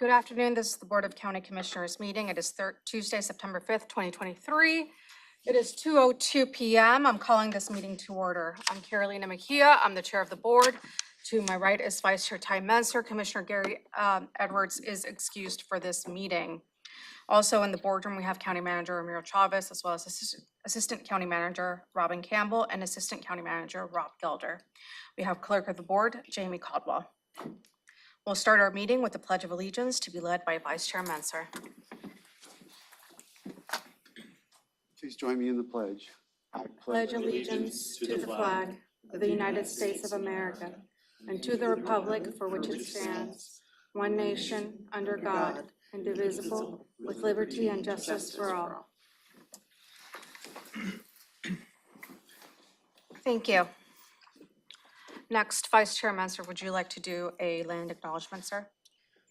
Good afternoon. This is the Board of County Commissioners meeting. It is Tuesday, September 5th, 2023. It is 2:02 p.m. I'm calling this meeting to order. I'm Carolina Mejia. I'm the chair of the board. To my right is Vice Chair Ty Menser. Commissioner Gary Edwards is excused for this meeting. Also in the boardroom, we have County Manager Ramiro Chavez, as well as Assistant County Manager Robin Campbell and Assistant County Manager Rob Gelder. We have Clerk of the Board, Jamie Caldwell. We'll start our meeting with the Pledge of Allegiance to be led by Vice Chair Menser. Please join me in the pledge. I pledge allegiance to the flag of the United States of America and to the republic for which it stands, one nation, under God, indivisible, with liberty and justice for all. Thank you. Next, Vice Chair Menser, would you like to do a land acknowledgement, sir?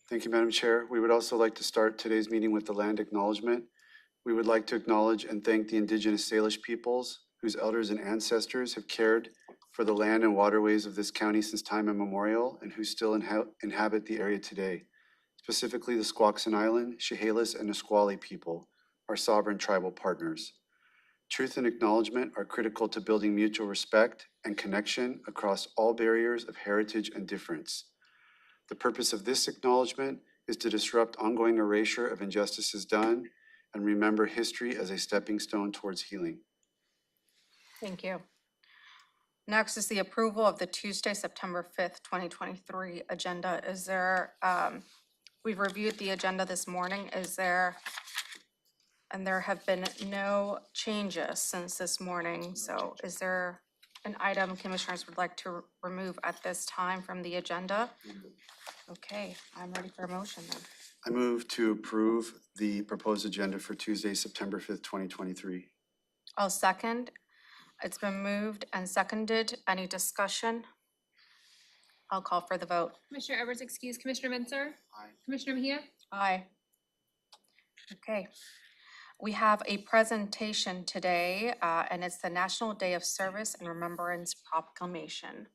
Thank you, Madam Chair. We would also like to start today's meeting with the land acknowledgement. We would like to acknowledge and thank the Indigenous Salish peoples whose elders and ancestors have cared for the land and waterways of this county since time immemorial and who still inhabit the area today, specifically the Squaxin Island, Chehalis, and Nisqually people, our sovereign tribal partners. Truth and acknowledgement are critical to building mutual respect and connection across all barriers of heritage and difference. The purpose of this acknowledgement is to disrupt ongoing erasure of injustices done and remember history as a stepping stone towards healing. Thank you. Next is the approval of the Tuesday, September 5th, 2023 agenda. Is there, we've reviewed the agenda this morning. And there have been no changes since this morning. So is there an item commissioners would like to remove at this time from the agenda? Okay, I'm ready for a motion then. I move to approve the proposed agenda for Tuesday, September 5th, 2023. I'll second. It's been moved and seconded. Any discussion? I'll call for the vote. Commissioner Edwards excused. Commissioner Menser? Aye. Commissioner Mejia? Aye. Okay. We have a presentation today, and it's the National Day of Service and Remembrance Proclamation.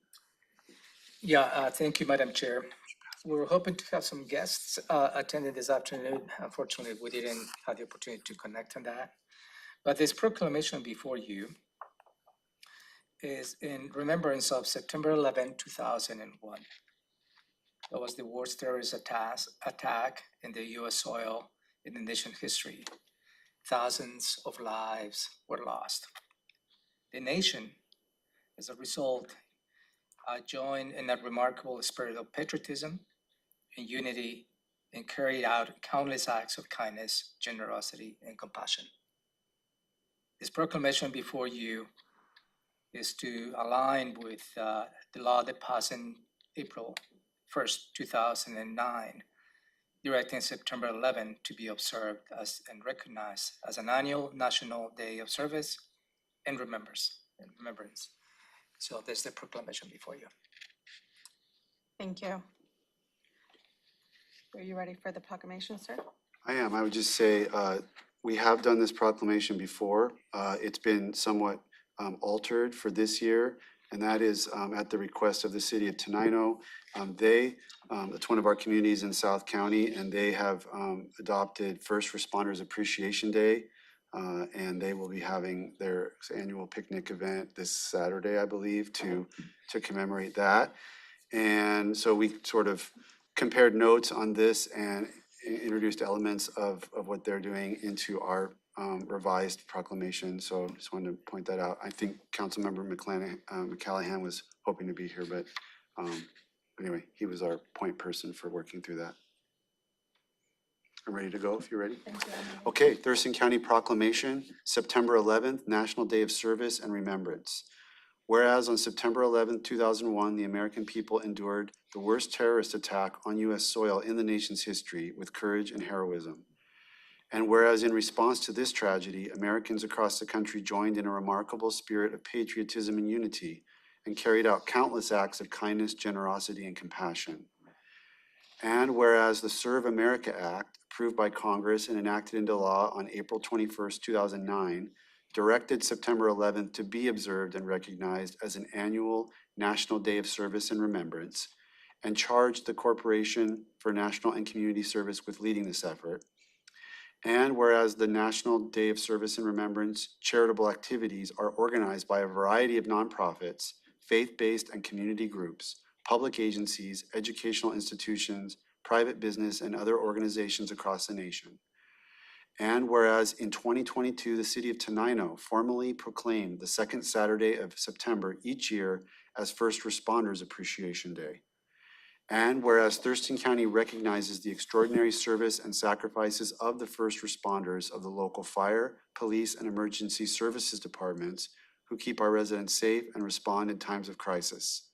Thank you, Madam Chair. We were hoping to have some guests attending this afternoon. Unfortunately, we didn't have the opportunity to connect on that. But this proclamation before you is in remembrance of September 11, 2001. That was the worst terrorist attack in the U.S. soil in the nation's history. Thousands of lives were lost. The nation, as a result, joined in a remarkable spirit of patriotism and unity and carried out countless acts of kindness, generosity, and compassion. This proclamation before you is to align with the law that passed in April 1st, 2009, directing September 11 to be observed as and recognized as an annual National Day of Service and remembrance. So there's the proclamation before you. Thank you. Are you ready for the proclamation, sir? I am. I would just say we have done this proclamation before. It's been somewhat altered for this year, and that is at the request of the city of Tenino. It's one of our communities in South County, and they have adopted First Responders Appreciation Day, and they will be having their annual picnic event this Saturday, I believe, to commemorate that. And so we sort of compared notes on this and introduced elements of what they're doing into our revised proclamation. So just wanted to point that out. I think Councilmember McCallahan was hoping to be here, but anyway, he was our point person for working through that. I'm ready to go if you're ready. Thank you. Okay, Thurston County Proclamation, September 11th, National Day of Service and Remembrance. Whereas on September 11th, 2001, the American people endured the worst terrorist attack on U.S. soil in the nation's history with courage and heroism. And whereas in response to this tragedy, Americans across the country joined in a remarkable spirit of patriotism and unity and carried out countless acts of kindness, generosity, and compassion. And whereas the Serve America Act, approved by Congress and enacted into law on April 21st, 2009, directed September 11th to be observed and recognized as an annual National Day of Service and Remembrance. and charged the Corporation for National and Community Service with leading this effort. And whereas the National Day of Service and Remembrance charitable activities are organized by a variety of nonprofits, faith-based and community groups, public agencies, educational institutions, private business, and other organizations across the nation. And whereas in 2022, the city of Tenino formally proclaimed the second Saturday of September each year as First Responders Appreciation Day. And whereas Thurston County recognizes the extraordinary service and sacrifices of the first responders of the local fire, police, and emergency services departments who keep our residents safe and respond in times of crisis.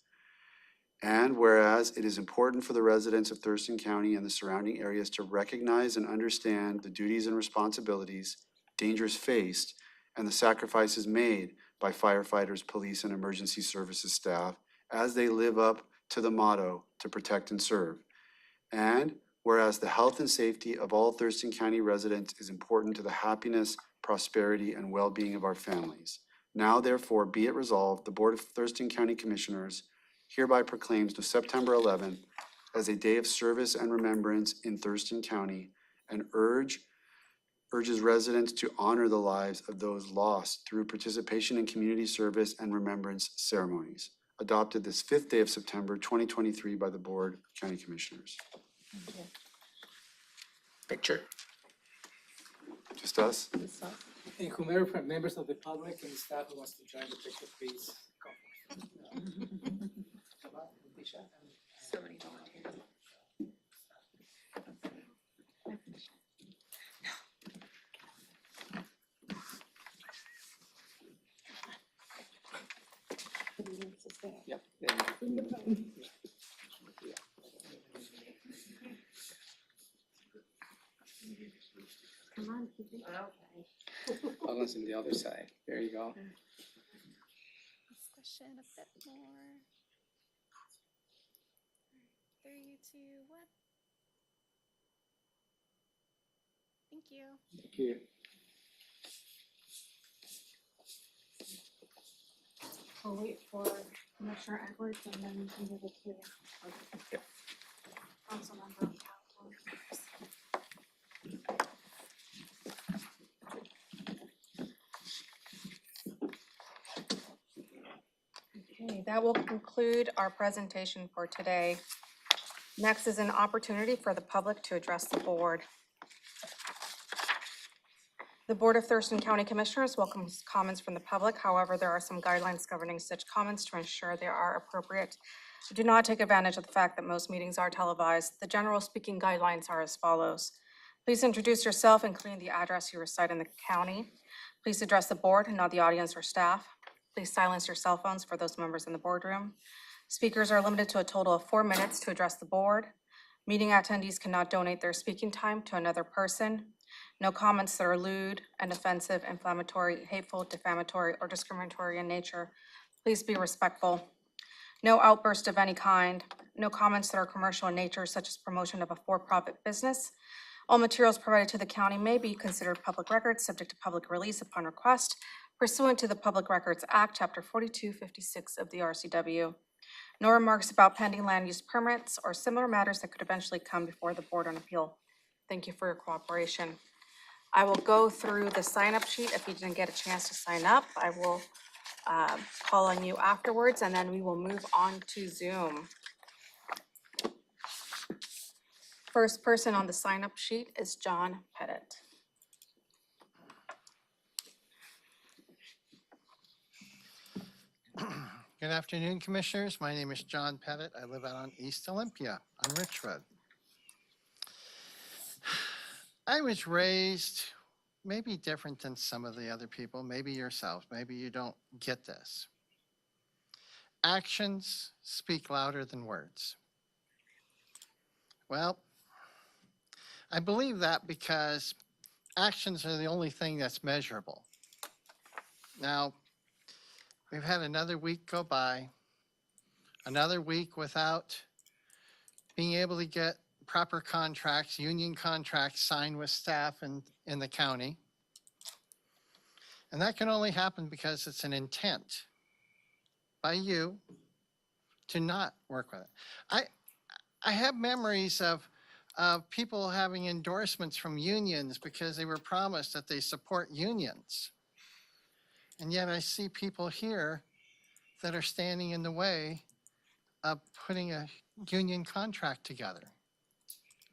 And whereas it is important for the residents of Thurston County and the surrounding areas to recognize and understand the duties and responsibilities, dangers faced, and the sacrifices made by firefighters, police, and emergency services staff as they live up to the motto, to protect and serve. And whereas the health and safety of all Thurston County residents is important to the happiness, prosperity, and well-being of our families. Now therefore be it resolved, the Board of Thurston County Commissioners hereby proclaims the September 11th as a day of service and remembrance in Thurston County and urges residents to honor the lives of those lost through participation in community service and remembrance ceremonies. Adopted this 5th day of September 2023 by the Board of County Commissioners. Picture. Just us? And whomever from members of the public and staff who wants to join the picture, please come. Come on, Tisha. So many volunteers. Yep. Come on. Almost on the other side. There you go. Squish it a bit more. 3, 2, 1. Thank you. Thank you. We'll wait for Commissioner Edwards and then we can move it to Councilmember Calhoun. Okay, that will conclude our presentation for today. Next is an opportunity for the public to address the board. The Board of Thurston County Commissioners welcomes comments from the public. However, there are some guidelines governing such comments to ensure they are appropriate. Do not take advantage of the fact that most meetings are televised. The general speaking guidelines are as follows. Please introduce yourself, including the address you reside in the county. Please address the board, not the audience or staff. Please silence your cell phones for those members in the boardroom. Speakers are limited to a total of 4 minutes to address the board. Meeting attendees cannot donate their speaking time to another person. No comments that are lewd and offensive, inflammatory, hateful, defamatory, or discriminatory in nature. Please be respectful. No outburst of any kind. No comments that are commercial in nature, such as promotion of a for-profit business. All materials provided to the county may be considered public records, subject to public release upon request, pursuant to the Public Records Act, Chapter 4256 of the RCW. No remarks about pending land use permits or similar matters that could eventually come before the board on appeal. Thank you for your cooperation. I will go through the sign-up sheet. If you didn't get a chance to sign up, I will call on you afterwards, and then we will move on to Zoom. First person on the sign-up sheet is John Pettit. Good afternoon, Commissioners. My name is John Pettit. I live out on East Olympia on Rich Road. I was raised maybe different than some of the other people, maybe yourself, maybe you don't get this. Actions speak louder than words. Well, I believe that because actions are the only thing that's measurable. Now, we've had another week go by, another week without being able to get proper contracts, union contracts signed with staff in the county. And that can only happen because it's an intent by you to not work with it. I have memories of people having endorsements from unions because they were promised that they support unions. And yet I see people here that are standing in the way of putting a union contract together.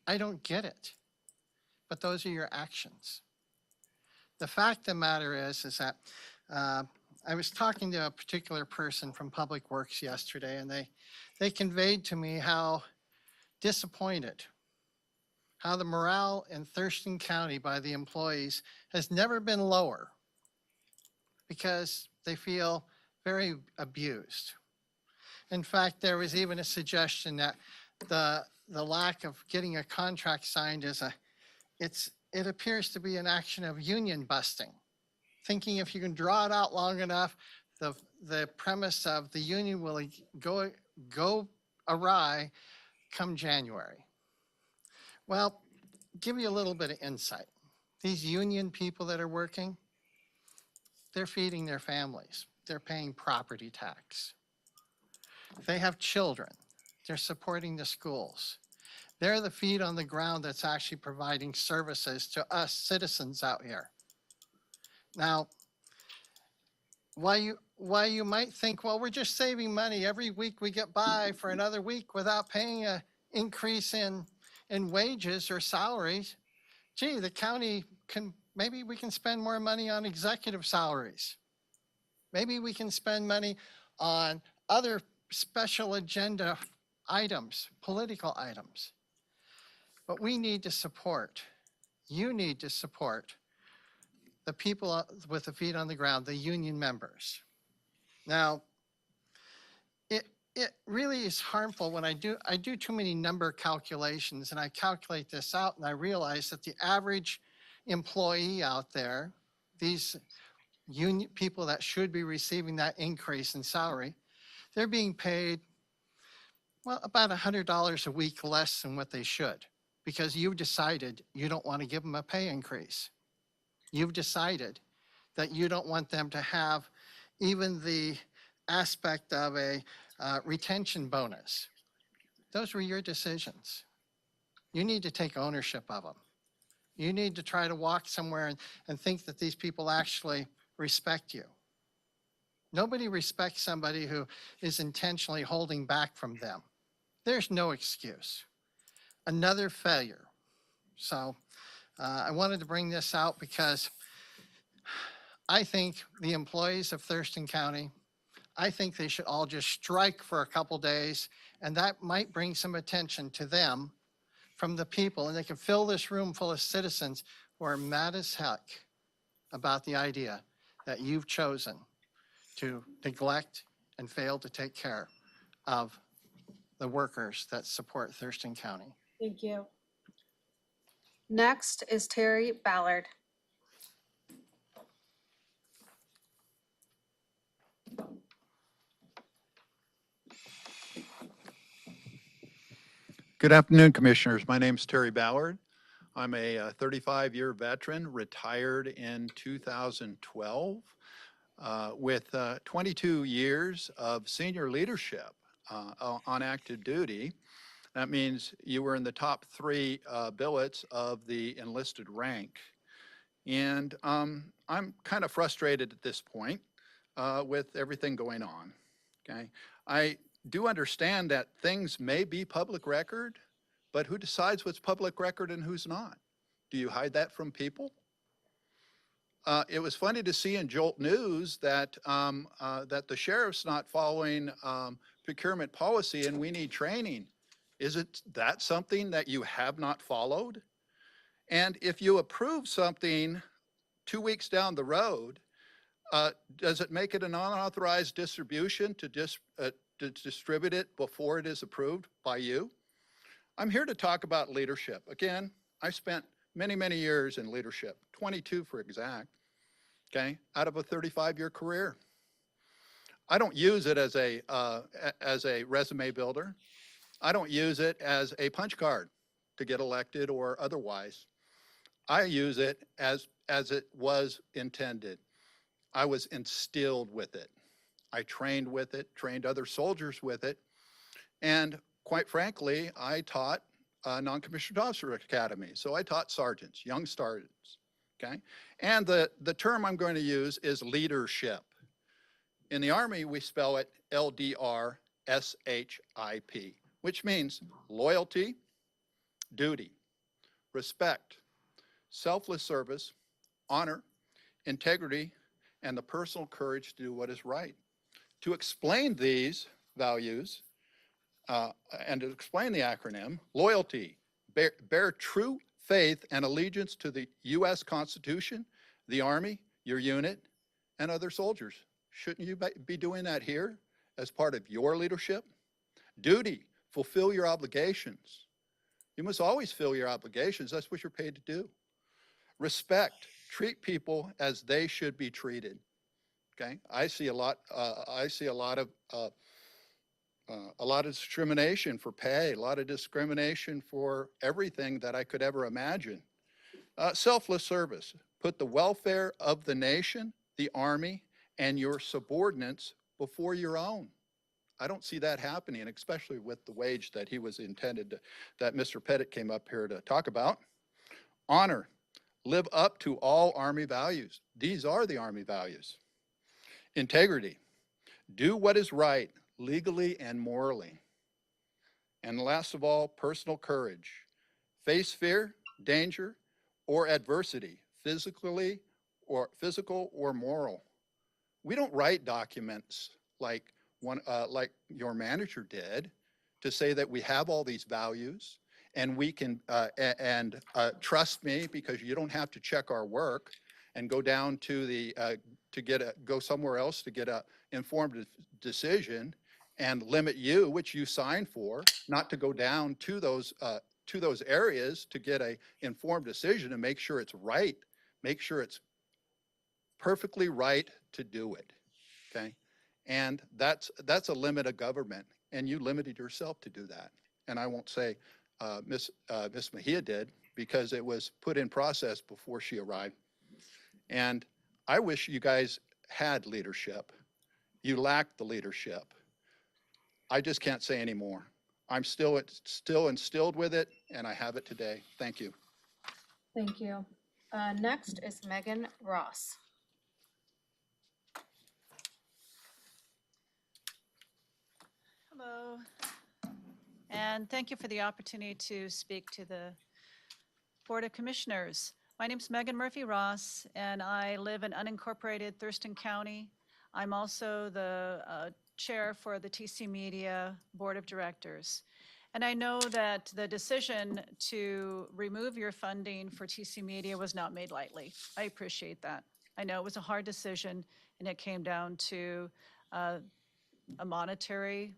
I don't get it, but those are your actions. The fact of the matter is that I was talking to a particular person from Public Works yesterday, and they conveyed to me how disappointed, how the morale in Thurston County by the employees has never been lower because they feel very abused. In fact, there was even a suggestion that the lack of getting a contract signed it appears to be an action of union busting, thinking if you can draw it out long enough, the premise of the union will go awry come January. Well, give you a little bit of insight. These union people that are working, they're feeding their families. They're paying property tax. They have children. They're supporting the schools. They're the feet on the ground that's actually providing services to us citizens out here. Now, why you might think, well, we're just saving money. Every week we get by for another week without paying an increase in wages or salaries. Gee, the county maybe we can spend more money on executive salaries. Maybe we can spend money on other special agenda items, political items. But we need to support, you need to support the people with the feet on the ground, the union members. Now, it really is harmful when I do too many number calculations, and I calculate this out and I realize that the average employee out there, these union people that should be receiving that increase in salary, they're being paid, well, about $100 a week less than what they should, because you've decided you don't want to give them a pay increase. You've decided that you don't want them to have even the aspect of a retention bonus. Those were your decisions. You need to take ownership of them. You need to try to walk somewhere and think that these people actually respect you. Nobody respects somebody who is intentionally holding back from them. There's no excuse. Another failure. So I wanted to bring this out because I think the employees of Thurston County, I think they should all just strike for a couple days, and that might bring some attention to them from the people, and they can fill this room full of citizens who are mad as heck about the idea that you've chosen to neglect and fail to take care of the workers that support Thurston County. Thank you. Next is Terry Ballard. Good afternoon, Commissioners. My name's Terry Ballard. I'm a 35-year veteran, retired in 2012, with 22 years of senior leadership on active duty. That means you were in the top 3 billets of the enlisted rank. And I'm kind of frustrated at this point with everything going on, okay? I do understand that things may be public record, but who decides what's public record and who's not? Do you hide that from people? It was funny to see in Jolt News that that the sheriff's not following procurement policy and we need training. Isn't that something that you have not followed? And if you approve something 2 weeks down the road, does it make it an unauthorized distribution to distribute it before it is approved by you? I'm here to talk about leadership. Again, I spent many, many years in leadership, 22 for exact, okay, out of a 35-year career. I don't use it as a resume builder. I don't use it as a punch card to get elected or otherwise. I use it as it was intended. I was instilled with it. I trained with it, trained other soldiers with it. And quite frankly, I taught non-commissioned officer academy. So I taught sergeants, young sergeants, okay? And the term I'm going to use is leadership. In the Army, we spell it LDRSHIP, which means loyalty, duty, respect, selfless service, honor, integrity, and the personal courage to do what is right. To explain these values, and to explain the acronym, loyalty, bear true faith and allegiance to the U.S. Constitution, the Army, your unit, and other soldiers. Shouldn't you be doing that here as part of your leadership? Duty, fulfill your obligations. You must always fill your obligations. That's what you're paid to do. Respect, treat people as they should be treated. Okay, I see a lot of discrimination for pay, a lot of discrimination for everything that I could ever imagine. Selfless service, put the welfare of the nation, the Army, and your subordinates before your own. I don't see that happening, especially with the wage that he was intended to, that Mr. Pettit came up here to talk about. Honor, live up to all Army values. These are the Army values. Integrity, do what is right legally and morally. And last of all, personal courage. Face fear, danger, or adversity, physical or moral. We don't write documents like your manager did to say that we have all these values and we can trust me because you don't have to check our work and go down to the go somewhere else to get a informed decision and limit you, which you signed for, not to go down to those areas to get a informed decision and make sure it's right, make sure it's perfectly right to do it, okay? And that's a limit of government, and you limited yourself to do that. And I won't say Miss Mejia did, because it was put in process before she arrived. And I wish you guys had leadership. You lacked the leadership. I just can't say anymore. I'm still instilled with it, and I have it today. Thank you. Thank you. Next is Megan Ross. Hello, and thank you for the opportunity to speak to the Board of Commissioners. My name is Megan Murphy Ross, and I live in unincorporated Thurston County. I'm also the chair for the TC Media Board of Directors. And I know that the decision to remove your funding for TC Media was not made lightly. I appreciate that. I know it was a hard decision, and it came down to a monetary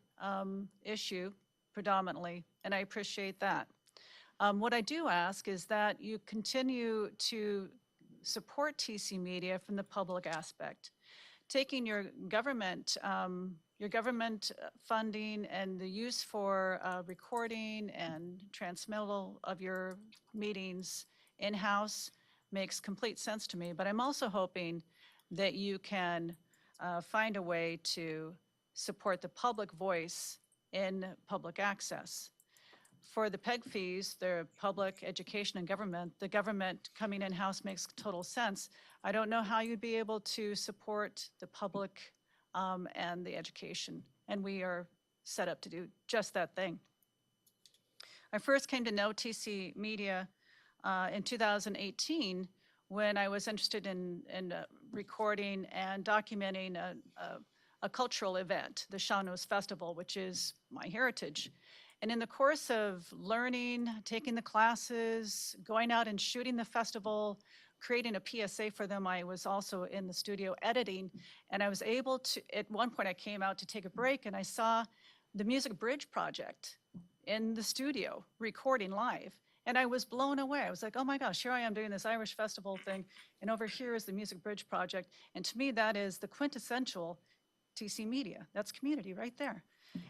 issue predominantly, and I appreciate that. What I do ask is that you continue to support TC Media from the public aspect, taking your government funding and the use for recording and transmittal of your meetings in-house makes complete sense to me, but I'm also hoping that you can find a way to support the public voice in public access. For the PEG fees, the public education and government, the government coming in-house makes total sense. I don't know how you'd be able to support the public and the education, and we are set up to do just that thing. I first came to know TC Media in 2018 when I was interested in recording and documenting a cultural event, the Shawnose Festival, which is my heritage. And in the course of learning, taking the classes, going out and shooting the festival, creating a PSA for them, I was also in the studio editing. And I was able to, at one point I came out to take a break and I saw the Music Bridge Project in the studio recording live. And I was blown away. I was like, oh my gosh, here I am doing this Irish festival thing. And over here is the Music Bridge Project. And to me, that is the quintessential TC Media. That's community right there.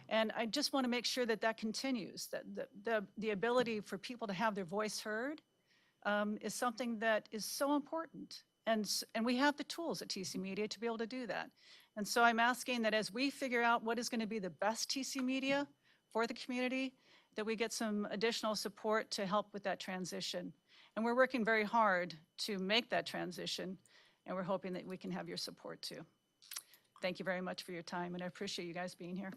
And I just want to make sure that that continues, that the ability for people to have their voice heard is something that is so important. And we have the tools at TC Media to be able to do that. And so I'm asking that as we figure out what is going to be the best TC Media for the community, that we get some additional support to help with that transition. And we're working very hard to make that transition, and we're hoping that we can have your support too. Thank you very much for your time, and I appreciate you guys being here.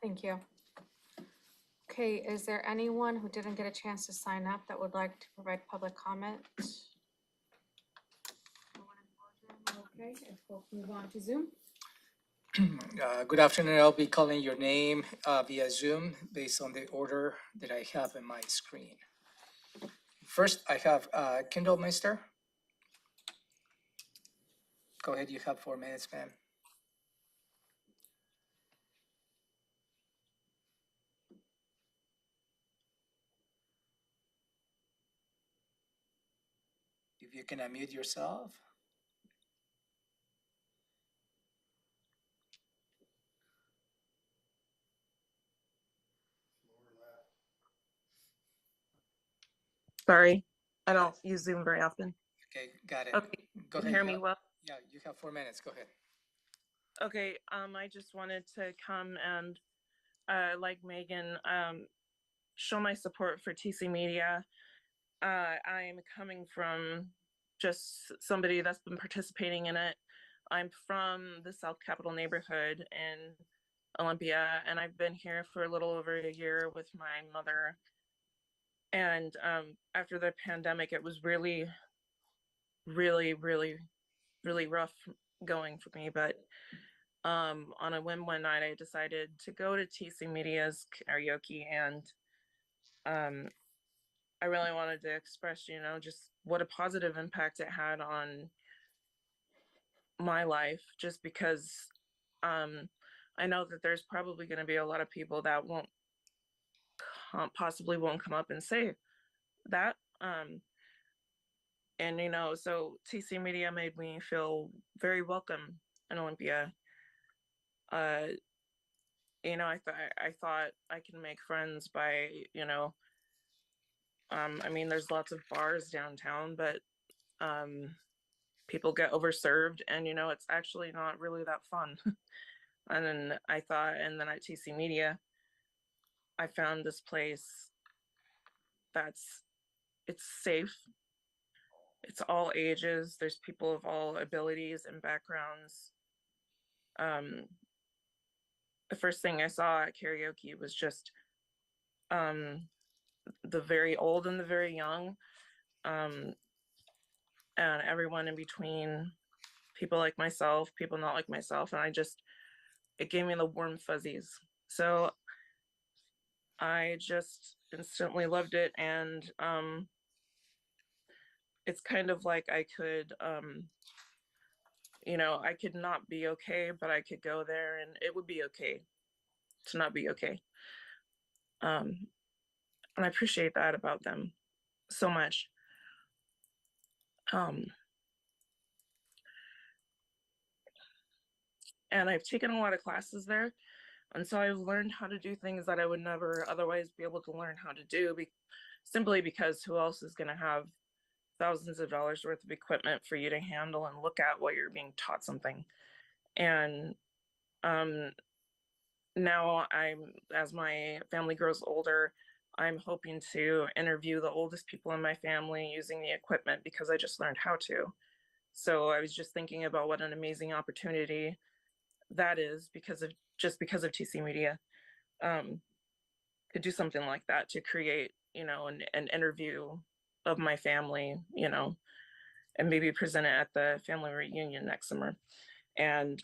Thank you. Okay, is there anyone who didn't get a chance to sign up that would like to provide public comment? No one in the boardroom? Okay, if we'll move on to Zoom. Good afternoon. I'll be calling your name via Zoom based on the order that I have in my screen. First, I have Kendall Meister. Go ahead, you have 4 minutes, ma'am. If you can unmute yourself. Sorry, I don't use Zoom very often. Okay, got it. Okay, Go can ahead. you hear me well? Yeah, you have 4 minutes. Go ahead. Okay, I just wanted to come and, like Megan, show my support for TC Media. I'm coming from just somebody that's been participating in it. I'm from the South Capitol neighborhood in Olympia, and I've been here for a little over a year with my mother. And after the pandemic, it was really, really, really, really rough going for me. But on a whim one night, I decided to go to TC Media's karaoke, and I really wanted to express, just what a positive impact it had on my life, just because I know that there's probably going to be a lot of people that possibly won't come up and say that. And, so TC Media made me feel very welcome in Olympia. I thought I can make friends by, I mean, there's lots of bars downtown, but people get overserved, and it's actually not really that fun. And then at TC Media, I found this place it's safe. It's all ages. There's people of all abilities and backgrounds. The first thing I saw at karaoke was just the very old and the very young, and everyone in between, people like myself, people not like myself, and it gave me the warm fuzzies. So I just instantly loved it, and it's kind of like I could I could not be okay, but I could go there and it would be okay to not be okay. And I appreciate that about them so much. And I've taken a lot of classes there, and so I've learned how to do things that I would never otherwise be able to learn how to do, simply because who else is going to have thousands of dollars worth of equipment for you to handle and look at while you're being taught something. And now as my family grows older, I'm hoping to interview the oldest people in my family using the equipment, because I just learned how to. So I was just thinking about what an amazing opportunity that is because of TC Media, to do something like that, to create, an interview of my family, and maybe present it at the family reunion next summer. And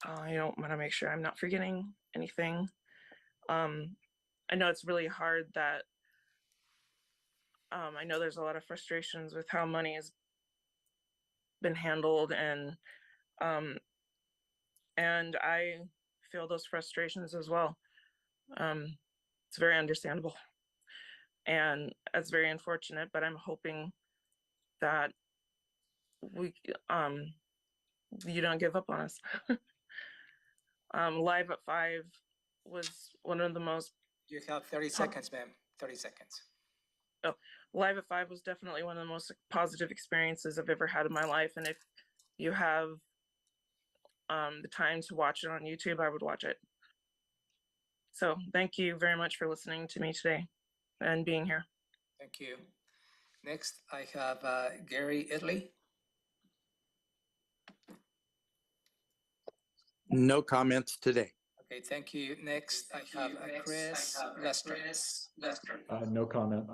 I want to make sure I'm not forgetting anything. I know it's really hard that I know there's a lot of frustrations with how money has been handled, and I feel those frustrations as well. It's very understandable, and it's very unfortunate, but I'm hoping that you don't give up on us. Live at 5 was one of the most. You have 30 seconds, ma'am. 30 seconds. Live at 5 was definitely one of the most positive experiences I've ever had in my life. And if you have the time to watch it on YouTube, I would watch it. So thank you very much for listening to me today and being here. Thank you. Next, I have Gary Italy. No comments today. Okay, thank you. Next, I have Chris Lester. No comment.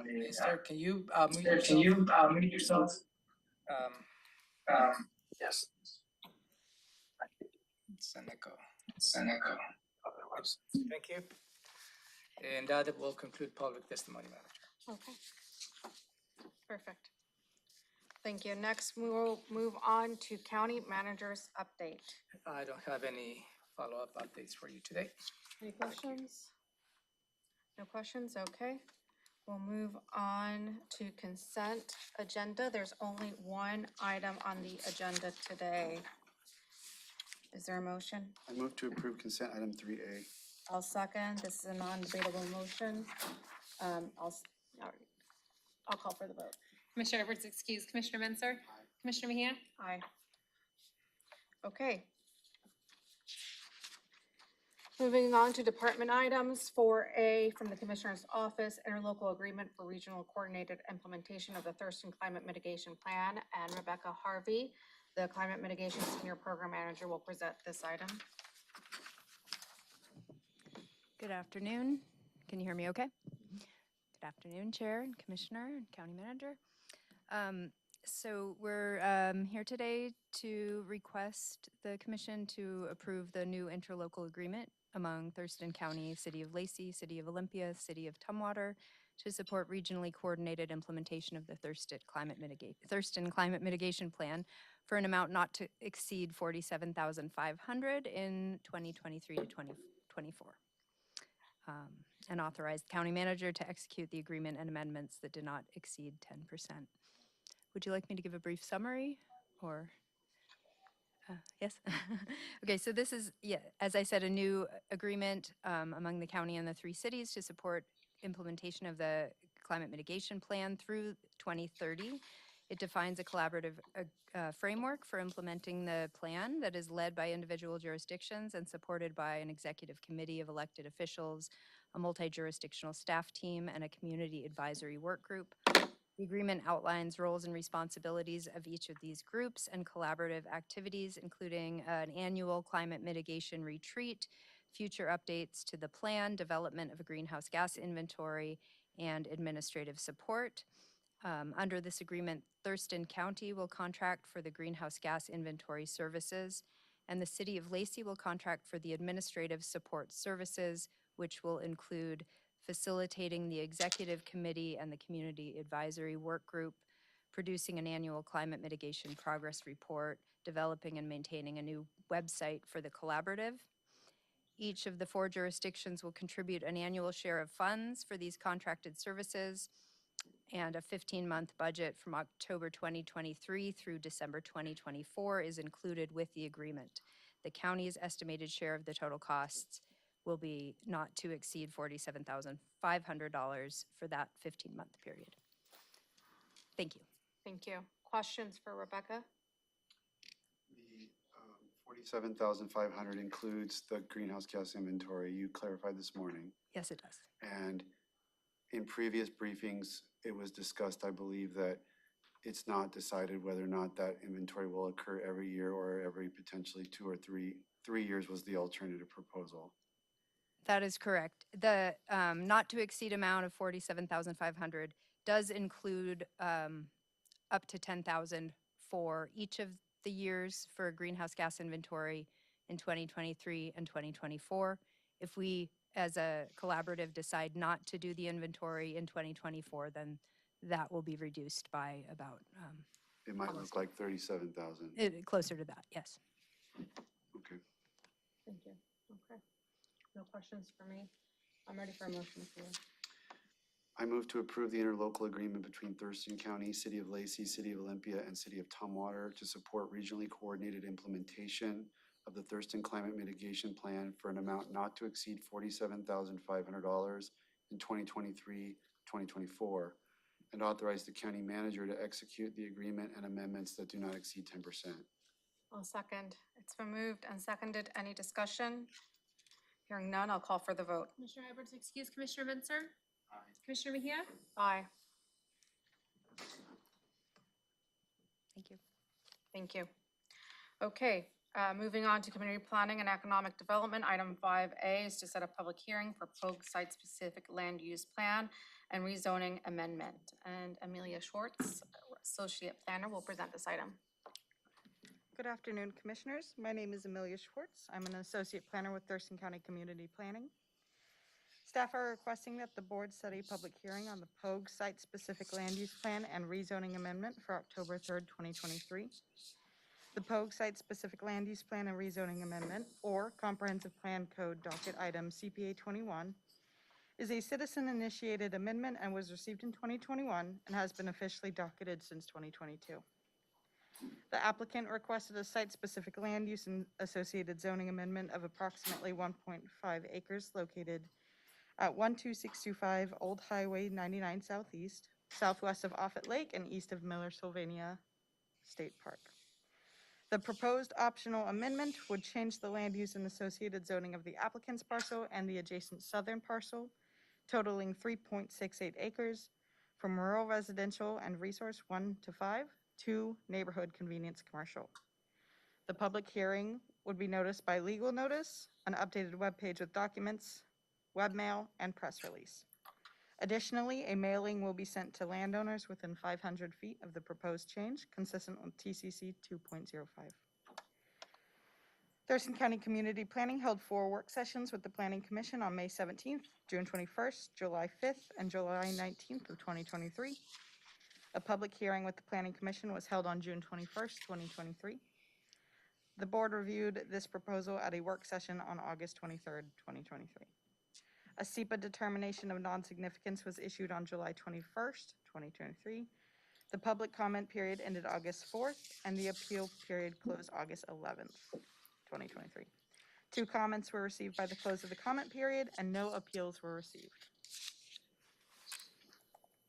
Mister, can you mute yourself? Yes. It's an echo. Thank you. And that will conclude public testimony, Madam Chair. Okay. Perfect. Thank you. Next, we will move on to county manager's update. I don't have any follow-up updates for you today. Any questions? No questions? Okay. We'll move on to consent agenda. There's only one item on the agenda today. Is there a motion? I move to approve consent item 3A. I'll second. This is a non-debatable motion. I'll call for the vote. Commissioner Edwards excused. Commissioner Menzer? Commissioner Mejia? Aye. Okay. Moving on to department items, 4A from the Commissioner's Office, interlocal agreement for regional coordinated implementation of the Thurston Climate Mitigation Plan, and Rebecca Harvey, the Climate Mitigation Senior Program Manager, will present this item. Good afternoon. Can you hear me okay? Good afternoon, Chair and Commissioner and County Manager. So we're here today to request the Commission to approve the new interlocal agreement among Thurston County, City of Lacey, City of Olympia, City of Tumwater to support regionally coordinated implementation of the Thurston Climate Mitigation Plan for an amount not to exceed $47,500 in 2023 to 2024. And authorize the county manager to execute the agreement and amendments that did not exceed 10%. Would you like me to give a brief summary or? Yes. Okay, so this is, as I said, a new agreement among the county and the 3 cities to support implementation of the climate mitigation plan through 2030. It defines a collaborative framework for implementing the plan that is led by individual jurisdictions and supported by an executive committee of elected officials, a multi-jurisdictional staff team, and a community advisory work group. The agreement outlines roles and responsibilities of each of these groups and collaborative activities, including an annual climate mitigation retreat, future updates to the plan, development of a greenhouse gas inventory, and administrative support. Under this agreement, Thurston County will contract for the greenhouse gas inventory services, and the City of Lacey will contract for the administrative support services, which will include facilitating the executive committee and the community advisory work group, producing an annual climate mitigation progress report, developing and maintaining a new website for the collaborative. Each of the 4 jurisdictions will contribute an annual share of funds for these contracted services, and a 15-month budget from October 2023 through December 2024 is included with the agreement. The county's estimated share of the total costs will be not to exceed $47,500 for that 15-month period. Thank you. Thank you. Questions for Rebecca? The 47,500 includes the greenhouse gas inventory you clarified this morning. Yes, it does. And in previous briefings, it was discussed, I believe, that it's not decided whether or not that inventory will occur every year or every potentially 2 or 3 years was the alternative proposal. That is correct. The not to exceed amount of $47,500 does include up to $10,000 for each of the years for greenhouse gas inventory in 2023 and 2024. If we, as a collaborative, decide not to do the inventory in 2024, then that will be reduced by about It might look like 37,000. closer to that. Yes. Okay. Thank you. Okay. No questions for me. I'm ready for a motion for you. I move to approve the interlocal agreement between Thurston County, City of Lacey, City of Olympia, and City of Tumwater to support regionally coordinated implementation of the Thurston Climate Mitigation Plan for an amount not to exceed $47,500 in 2023-2024, and authorize the county manager to execute the agreement and amendments that do not exceed 10%. I'll second. It's been moved and seconded. Any discussion? Hearing none, I'll call for the vote. Commissioner Edwards, excuse Commissioner Menzer. Commissioner Mejia, Aye. Thank you. Thank you. Okay, moving on to community planning and economic development. Item 5A is to set a public hearing for Pogue site-specific land use plan and rezoning amendment. And Amelia Schwartz, Associate Planner, will present this item. Good afternoon, Commissioners. My name is Amelia Schwartz. I'm an Associate Planner with Thurston County Community Planning. Staff are requesting that the board set a public hearing on the Pogue site-specific land use plan and rezoning amendment for October 3rd, 2023. The Pogue site-specific land use plan and rezoning amendment, or Comprehensive Plan Code Docket Item CPA 21, is a citizen-initiated amendment and was received in 2021 and has been officially docketed since 2022. The applicant requested a site-specific land use and associated zoning amendment of approximately 1.5 acres located at 12625 Old Highway 99 Southeast, southwest of Offutt Lake and east of Miller Sylvania State Park. The proposed optional amendment would change the land use and associated zoning of the applicant's parcel and the adjacent southern parcel, totaling 3.68 acres, from rural residential and resource 1 to 5 to neighborhood convenience commercial. The public hearing would be noticed by legal notice, an updated webpage with documents, webmail, and press release. Additionally, a mailing will be sent to landowners within 500 feet of the proposed change, consistent with TCC 2.05. Thurston County Community Planning held 4 work sessions with the Planning Commission on May 17th, June 21st, July 5th, and July 19th of 2023. A public hearing with the Planning Commission was held on June 21st, 2023. The board reviewed this proposal at a work session on August 23rd, 2023. A SEPA determination of non-significance was issued on July 21st, 2023. The public comment period ended August 4th, and the appeal period closed August 11th, 2023. 2 comments were received by the close of the comment period, and no appeals were received.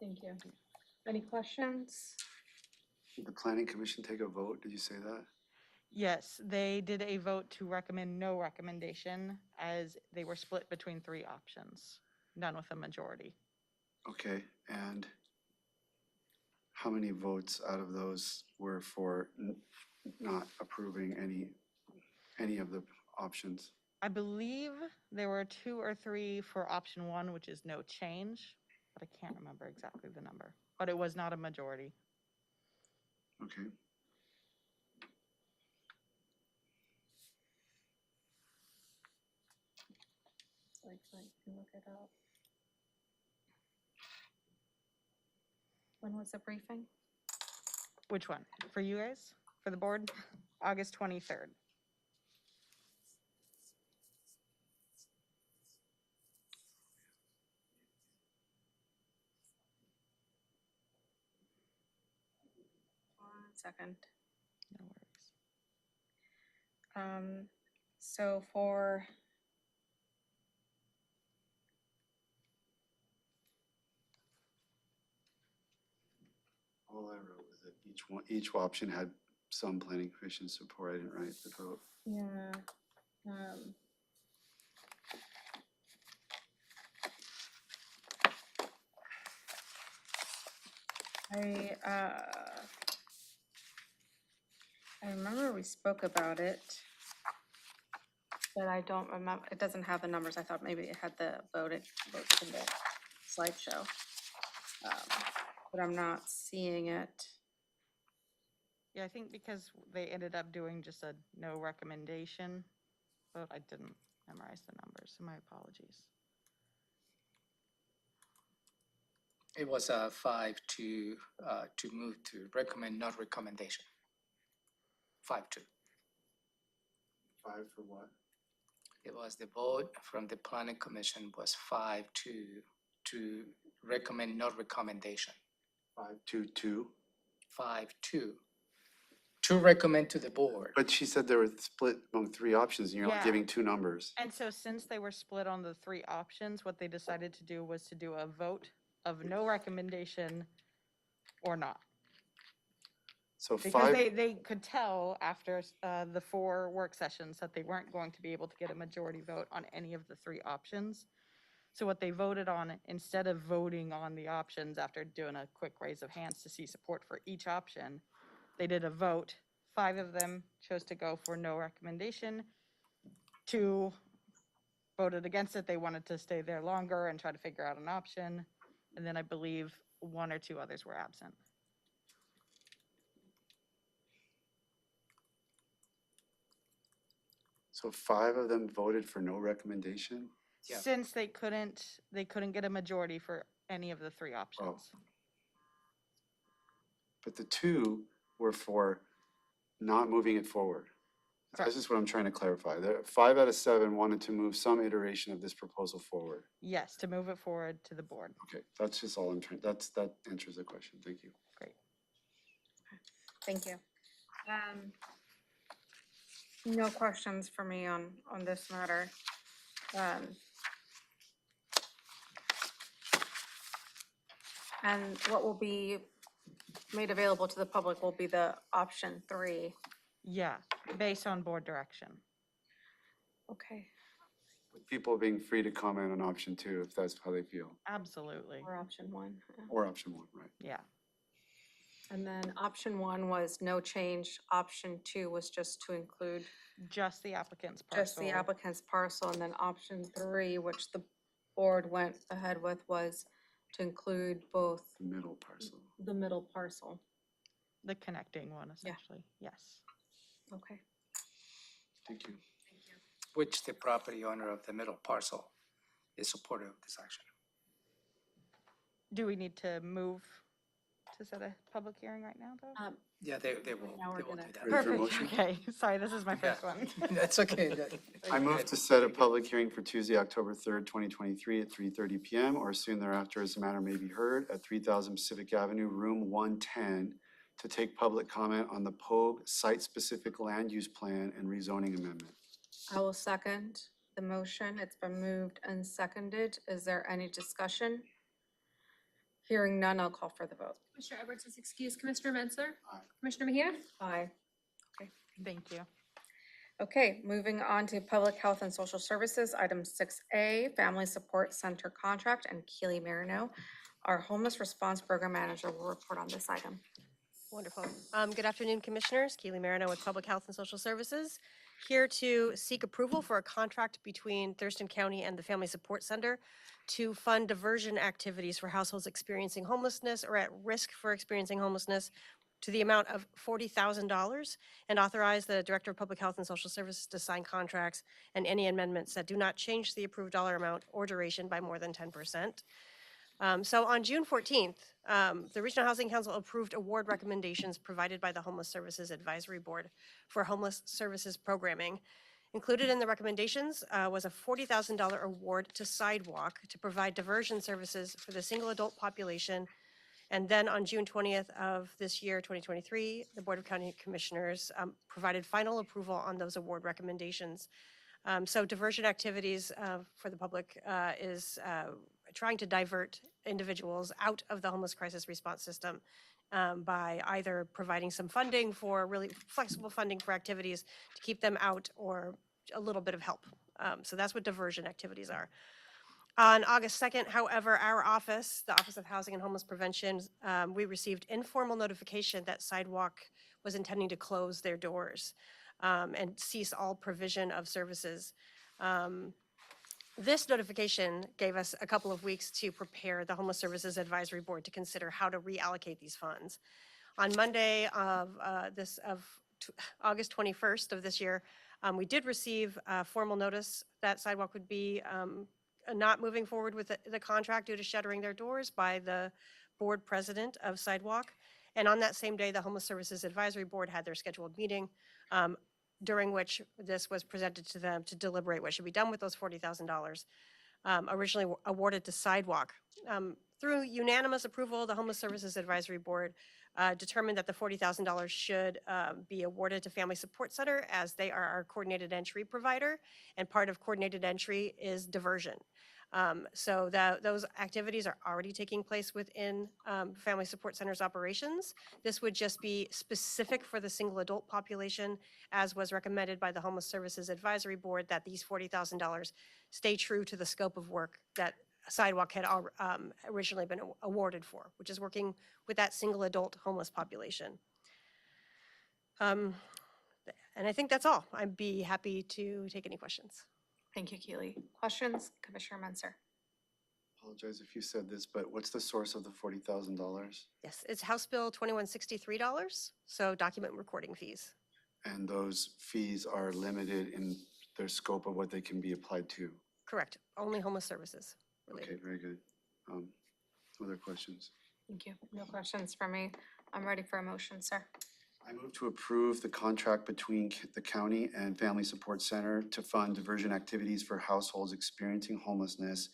Thank you. Any questions? Did the planning commission take a vote? Did you say that? Yes, they did a vote to recommend no recommendation as they were split between 3 options, none with a majority. Okay, and how many votes out of those were for not approving any of the options? I believe there were 2 or 3 for option 1, which is no change, but I can't remember exactly the number, but it was not a majority. Okay. I can look it up. When was the briefing? Which one? For you guys? For the board? August 23rd. One second. No worries. So for All I wrote was that each option had some planning commission support. I didn't write the vote. yeah, I remember we spoke about it, but I don't remember, it doesn't have the numbers. I thought maybe it had the votes in the slideshow. But I'm not seeing it. Yeah, I think because they ended up doing just a no recommendation vote, I didn't memorize the numbers, so my apologies. It was a 5 to move to recommend, not recommendation. 5-2. 5 for what? It was the vote from the planning commission was 5-2 to recommend, not recommendation. 5-2-2. 5-2 to recommend to the board. But she said they were split among 3 options and you're not Yeah. giving 2 numbers. And so since they were split on the 3 options, what they decided to do was to do a vote of no recommendation or not. So Because five, they could tell after the 4 work sessions that they weren't going to be able to get a majority vote on any of the 3 options. So what they voted on, instead of voting on the options after doing a quick raise of hands to see support for each option, they did a vote. 5 of them chose to go for no recommendation. 2 voted against it. They wanted to stay there longer and try to figure out an option. And then I believe 1 or 2 others were absent. so 5 of them voted for no recommendation? Yeah. Since they couldn't get a majority for any of the 3 options. But the 2 were for not moving it forward. That's just what I'm trying to clarify. 5 out of 7 wanted to move some iteration of this proposal forward. Yes, to move it forward to the board. Okay, that's just all I'm trying, that answers the question. Thank you. Great. Thank you. No questions for me on this matter. And what will be made available to the public will be the option 3. Yeah, based on board direction. Okay, With people being free to comment on option 2 if that's how they feel, Absolutely. or option 1. yeah. or option 1, right? Yeah. And then option 1 was no change. Option 2 was just to include Just the applicant's parcel. just the applicant's parcel. And then option 3, which the board went ahead with, was to include both The middle parcel. the middle parcel. The connecting one, essentially. Yes. Okay. Thank you. Which the property owner of the middle parcel is supportive of this action. Do we need to move to set a public hearing right now, though? Yeah, they will, Now we're they will gonna- do that. Ready for a Perfect. motion? Okay, sorry, this is my first Yeah. one. That's okay. I move to set a public hearing for Tuesday, October 3rd, 2023 at 3:30 PM or soon thereafter as the matter may be heard at 3000 Pacific Avenue, room 110, to take public comment on the POG site-specific land use plan and rezoning amendment. I will second the motion. It's been moved and seconded. Is there any discussion? Hearing none, I'll call for the vote. Commissioner Edwards is excused. Commissioner Mensah? Aye. Commissioner Mejia? Aye. Thank you. Okay, moving on to Public Health and Social Services, item 6A, Family Support Center Contract, and Keely Marino. Our Homeless Response Program Manager will report on this item. Wonderful. Good afternoon, Commissioners. Keely Marino with Public Health and Social Services, here to seek approval for a contract between Thurston County and the Family Support Center to fund diversion activities for households experiencing homelessness or at risk for experiencing homelessness to the amount of $40,000, and authorize the Director of Public Health and Social Services to sign contracts and any amendments that do not change the approved dollar amount or duration by more than 10%. So on June 14th, the Regional Housing Council approved award recommendations provided by the Homeless Services Advisory Board for homeless services programming. Included in the recommendations was a $40,000 award to Sidewalk to provide diversion services for the single adult population. And then on June 20th of this year, 2023, the Board of County Commissioners provided final approval on those award recommendations. So diversion activities for the public is trying to divert individuals out of the homeless crisis response system by either providing some funding for really flexible funding for activities to keep them out, or a little bit of help. So that's what diversion activities are. On August 2nd, however, our office, the Office of Housing and Homeless Prevention, we received informal notification that Sidewalk was intending to close their doors and cease all provision of services. This notification gave us a couple of weeks to prepare the Homeless Services Advisory Board to consider how to reallocate these funds. On Monday of August 21st of this year, we did receive a formal notice that Sidewalk would be not moving forward with the contract due to shuttering their doors by the board president of Sidewalk. And on that same day, the Homeless Services Advisory Board had their scheduled meeting, during which this was presented to them to deliberate what should be done with those $40,000 originally awarded to Sidewalk. Through unanimous approval, the Homeless Services Advisory Board determined that the $40,000 should be awarded to Family Support Center, as they are our coordinated entry provider, and part of coordinated entry is diversion. So those activities are already taking place within Family Support Center's operations. This would just be specific for the single adult population, as was recommended by the Homeless Services Advisory Board, that these $40,000 stay true to the scope of work that Sidewalk had originally been awarded for, which is working with that single adult homeless population. And I think that's all. I'd be happy to take any questions. Thank you, Keely. Questions? Commissioner Menzer. Apologize if you said this, but what's the source of the $40,000? Yes, it's House Bill $2163, so document recording fees. And those fees are limited in their scope of what they can be applied to? Correct, only homeless services related. Okay, very good. Other questions? Thank you. No questions for me. I'm ready for a motion, sir. I move to approve the contract between the county and Family Support Center to fund diversion activities for households experiencing homelessness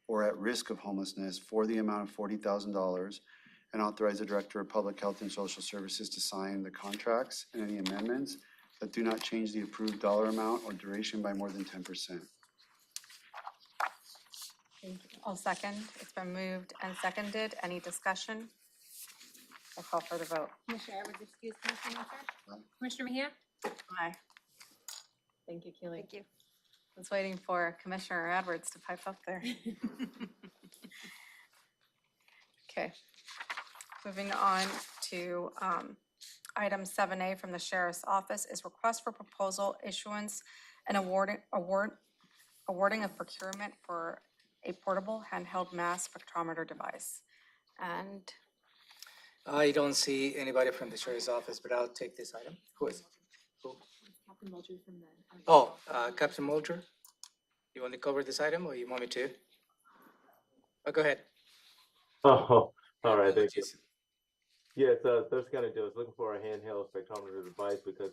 or at risk of homelessness for the amount of $40,000, and authorize the Director of Public Health and Social Services to sign the contracts and any amendments that do not change the approved dollar amount or duration by more than 10%. Thank you. I'll second. It's been moved and seconded. Any discussion? I'll call for the vote. Commissioner Edwards, excuse Commissioner Menzer. Commissioner Mejia? Aye. Thank you, Keely. Thank you. I was waiting for Commissioner Edwards to pipe up there. Okay. Moving on to item 7A from the Sheriff's Office is request for proposal issuance and awarding of procurement for a portable handheld mass spectrometer device. And I don't see anybody from the Sheriff's Office, but I'll take this item. Who is? Who? Captain Mulcher from the. Oh, Captain Mulcher, you want to cover this item or you want me to? Oh, go ahead. Oh, all right, thank you. Apologies. Yes, Thurston County Jail is looking for a handheld spectrometer device because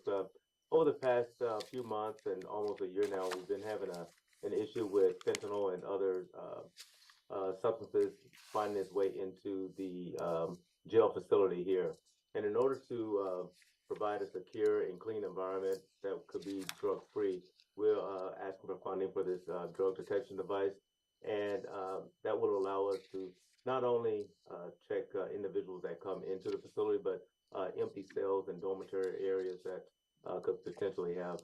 over the past few months and almost a year now, we've been having an issue with fentanyl and other substances finding its way into the jail facility here. And in order to provide a secure and clean environment that could be drug-free, we're asking for funding for this drug detection device. And that will allow us to not only check individuals that come into the facility, but empty cells and dormitory areas that could potentially have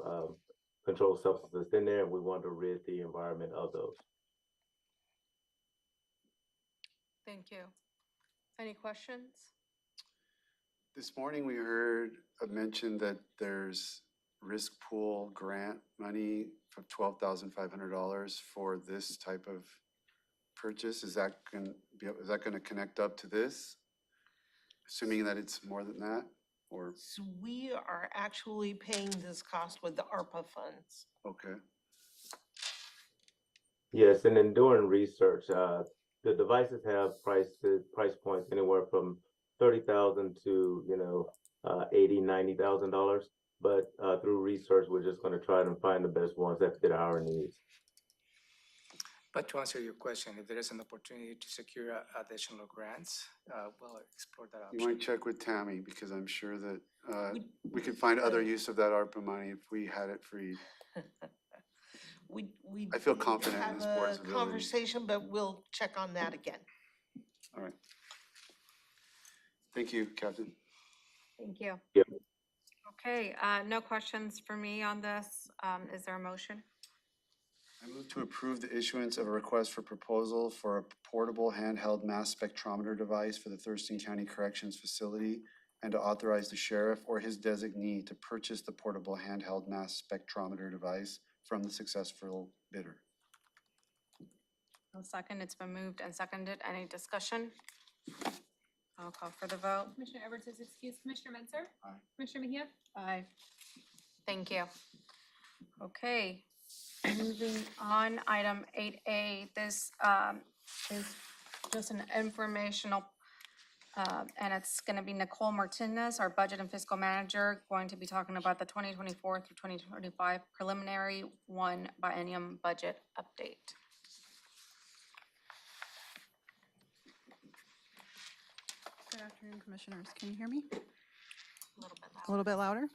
controlled substances in there. And we want to rid the environment of those. thank you. Any questions? This morning, we heard a mention that there's risk pool grant money for $12,500 for this type of purchase. Is that going to connect up to this? Assuming that it's more than that, or, So we are actually paying this cost with the ARPA funds. okay, Yes, and in doing research, the devices have price points anywhere from $30,000 to $80,000-$90,000. But through research, we're just going to try and find the best ones that fit our needs. But to answer your question, if there is an opportunity to secure additional grants, we'll explore that you option. might check with Tammy, because I'm sure that we could find other use of that ARPA money if we had it free. We I feel need to confident in have this board's a ability. conversation, but we'll check on that again. All right. Thank you, Captain. Thank you. Yep. Okay, no questions for me on this. Is there a motion? I move to approve the issuance of a request for proposal for a portable handheld mass spectrometer device for the Thurston County Corrections Facility, and to authorize the sheriff or his designee to purchase the portable handheld mass spectrometer device from the successful bidder. No second. It's been moved and seconded. Any discussion? I'll call for the vote. Commissioner Edwards is excused. Commissioner Menzer? Aye. Commissioner Mejia? Aye. Thank you. Okay, moving on, item 8A, this is just an informational, and it's going to be Nicole Martinez, our budget and fiscal manager, going to be talking about the 2024 through 2025 preliminary biennium budget update. Good afternoon, Commissioners. Can you hear me? A little bit A little bit louder?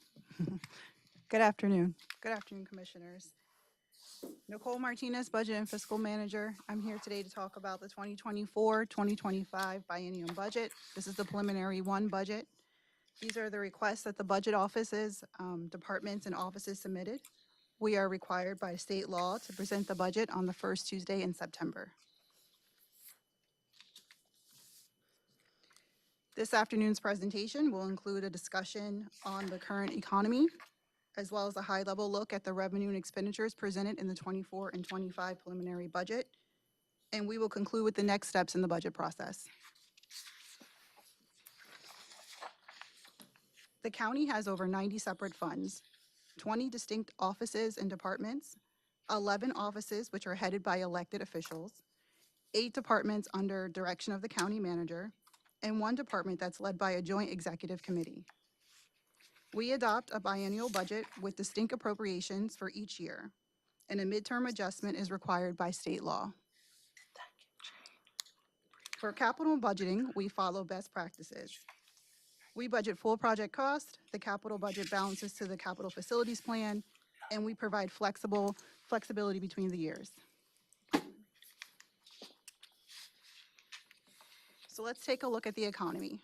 Good afternoon. Good afternoon, Commissioners. Nicole Martinez, Budget and Fiscal Manager. I'm here today to talk about the 2024-2025 biennium budget. This is the preliminary one budget. These are the requests that the budget offices, departments, and offices submitted. We are required by state law to present the budget on the first Tuesday in September. This afternoon's presentation will include a discussion on the current economy, as well as a high-level look at the revenue and expenditures presented in the 24 and 25 preliminary budget. And we will conclude with the next steps in the budget process. The county has over 90 separate funds, 20 distinct offices and departments, 11 offices which are headed by elected officials, 8 departments under direction of the county manager, and 1 department that's led by a joint executive committee. We adopt a biennial budget with distinct appropriations for each year, and a midterm adjustment is required by state law. For capital budgeting, we follow best practices. We budget full project cost, the capital budget balances to the capital facilities plan, and we provide flexibility between the years. So let's take a look at the economy.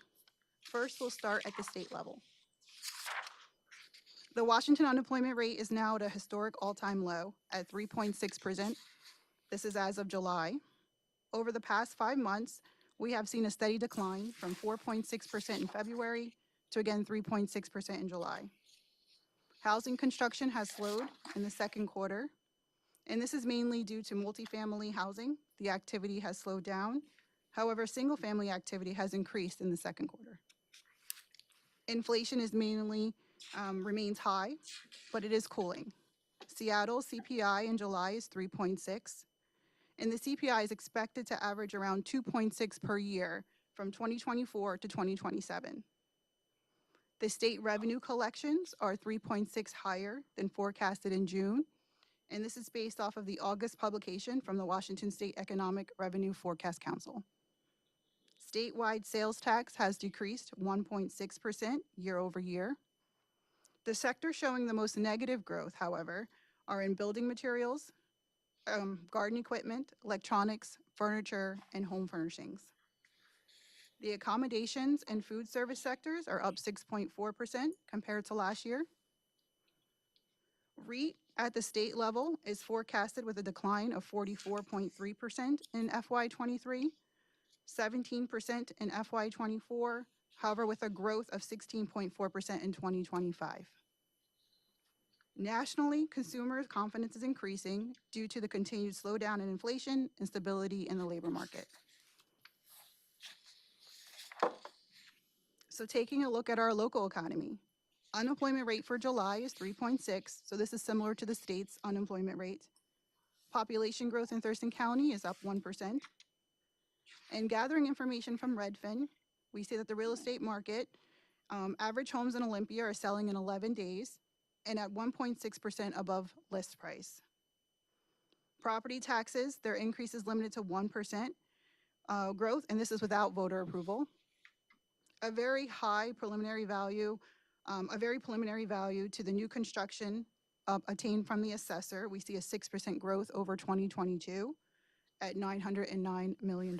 First, we'll start at the state level. The Washington unemployment rate is now at a historic all-time low at 3.6%. This is as of July. Over the past 5 months, we have seen a steady decline from 4.6% in February to again 3.6% in July. Housing construction has slowed in the second quarter, and this is mainly due to multifamily housing. The activity has slowed down. However, single-family activity has increased in the second quarter. Inflation is mainly remains high, but it is cooling. Seattle CPI in July is 3.6, and the CPI is expected to average around 2.6 per year from 2024 to 2027. The state revenue collections are 3.6 higher than forecasted in June, and this is based off of the August publication from the Washington State Economic Revenue Forecast Council. Statewide sales tax has decreased 1.6% year over year. The sectors showing the most negative growth, however, are in building materials, garden equipment, electronics, furniture, and home furnishings. The accommodations and food service sectors are up 6.4% compared to last year. REIT at the state level is forecasted with a decline of 44.3% in FY23, 17% in FY24, however, with a growth of 16.4% in 2025. Nationally, consumer confidence is increasing due to the continued slowdown in inflation and stability in the labor market. So taking a look at our local economy, unemployment rate for July is 3.6, so this is similar to the state's unemployment rate. Population growth in Thurston County is up 1%. And gathering information from Redfin, we see that the real estate market, average homes in Olympia are selling in 11 days and at 1.6% above list price. Property taxes, their increase is limited to 1% growth, and this is without voter approval. A very preliminary value to the new construction attained from the assessor. We see a 6% growth over 2022 at $909 million.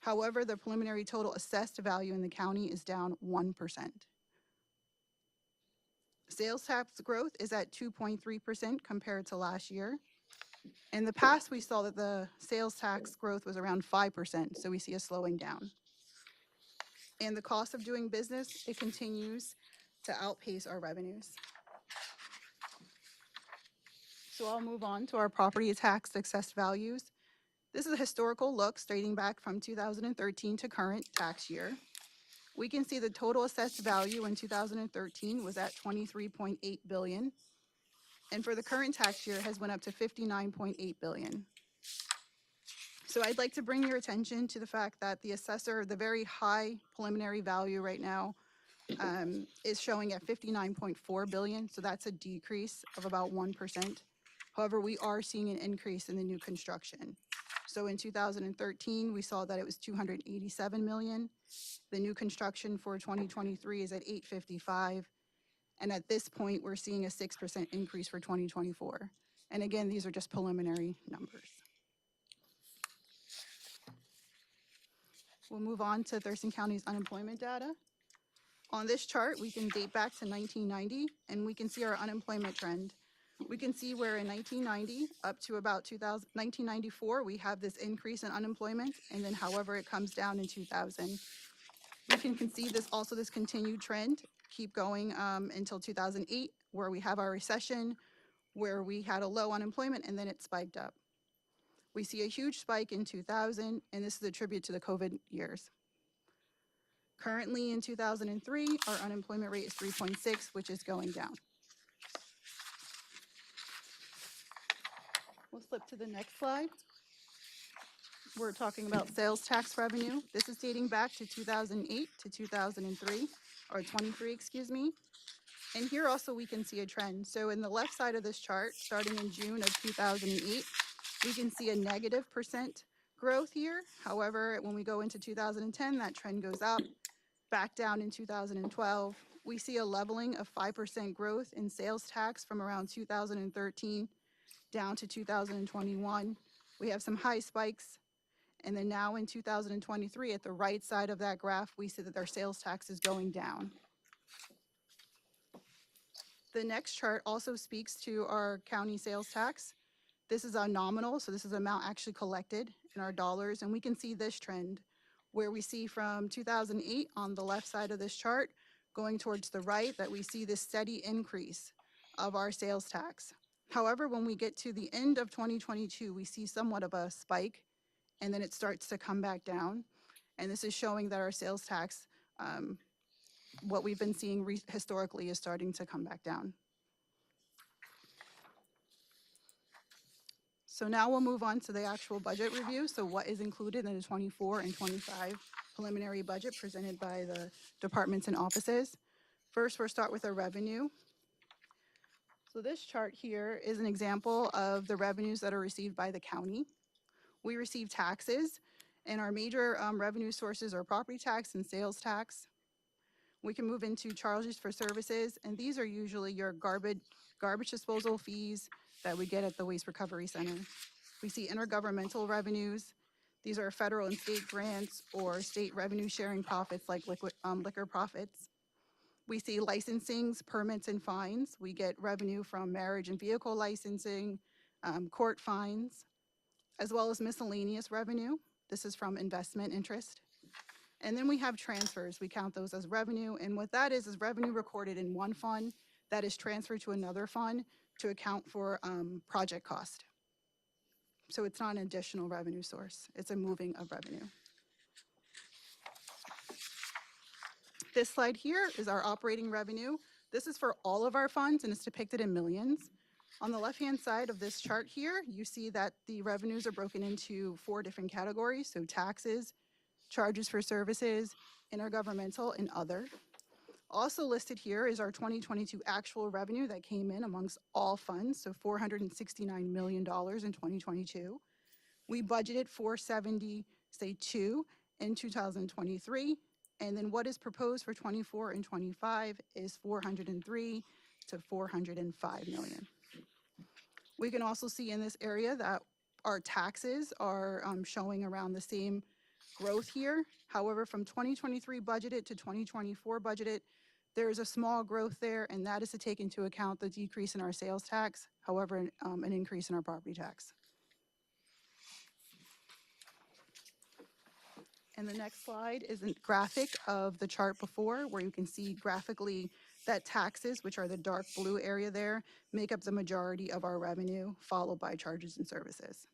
However, the preliminary total assessed value in the county is down 1%. Sales tax growth is at 2.3% compared to last year. In the past, we saw that the sales tax growth was around 5%, so we see a slowing down. And the cost of doing business, it continues to outpace our revenues. So I'll move on to our property tax assessed values. This is a historical look dating back from 2013 to current tax year. We can see the total assessed value in 2013 was at $23.8 billion, and for the current tax year has went up to $59.8 billion. So I'd like to bring your attention to the fact that the assessor, the very high preliminary value right now is showing at $59.4 billion, so that's a decrease of about 1%. However, we are seeing an increase in the new construction. So in 2013, we saw that it was $287 million. The new construction for 2023 is at $855. And at this point, we're seeing a 6% increase for 2024. And again, these are just preliminary numbers. We'll move on to Thurston County's unemployment data. On this chart, we can date back to 1990, and we can see our unemployment trend. We can see where in 1990 up to about 1994, we have this increase in unemployment, and then however it comes down in 2000. We can see this continued trend keep going until 2008, where we have our recession, where we had a low unemployment, and then it spiked up. We see a huge spike in 2000, and this is a tribute to the COVID years. Currently in 2003, our unemployment rate is 3.6, which is going down. We'll flip to the next slide. We're talking about sales tax revenue. This is dating back to 2008 to 2003, or 23, excuse me. And here also we can see a trend. So in the left side of this chart, starting in June of 2008, we can see a -% growth here. However, when we go into 2010, that trend goes up. Back down in 2012, we see a leveling of 5% growth in sales tax from around 2013 down to 2021. We have some high spikes. And then now in 2023, at the right side of that graph, we see that our sales tax is going down. The next chart also speaks to our county sales tax. This is a nominal, so this is the amount actually collected in our dollars. And we can see this trend where we see from 2008 on the left side of this chart going towards the right that we see this steady increase of our sales tax. However, when we get to the end of 2022, we see somewhat of a spike, and then it starts to come back down. And this is showing that our sales tax, what we've been seeing historically, is starting to come back down. So now we'll move on to the actual budget review. So what is included in the 24 and 25 preliminary budget presented by the departments and offices. First, we'll start with our revenue. So this chart here is an example of the revenues that are received by the county. We receive taxes, and our major revenue sources are property tax and sales tax. We can move into charges for services, and these are usually your garbage disposal fees that we get at the Waste Recovery Center. We see intergovernmental revenues. These are federal and state grants or state revenue sharing profits like liquor profits. We see licensings, permits, and fines. We get revenue from marriage and vehicle licensing, court fines, as well as miscellaneous revenue. This is from investment interest. And then we have transfers. We count those as revenue. And what that is revenue recorded in one fund that is transferred to another fund to account for project cost. So it's not an additional revenue source. It's a moving of revenue. This slide here is our operating revenue. This is for all of our funds, and it's depicted in millions. On the left-hand side of this chart here, you see that the revenues are broken into 4 different categories. So taxes, charges for services, intergovernmental, and other. Also listed here is our 2022 actual revenue that came in amongst all funds, so $469 million in 2022. We budgeted $472 in 2023, and then what is proposed for 24 and 25 is $403 to $405 million. We can also see in this area that our taxes are showing around the same growth here. However, from 2023 budgeted to 2024 budgeted, there is a small growth there, and that is to take into account the decrease in our sales tax, however, an increase in our property tax. And the next slide is a graphic of the chart before, where you can see graphically that taxes, which are the dark blue area there, make up the majority of our revenue, followed by charges and services.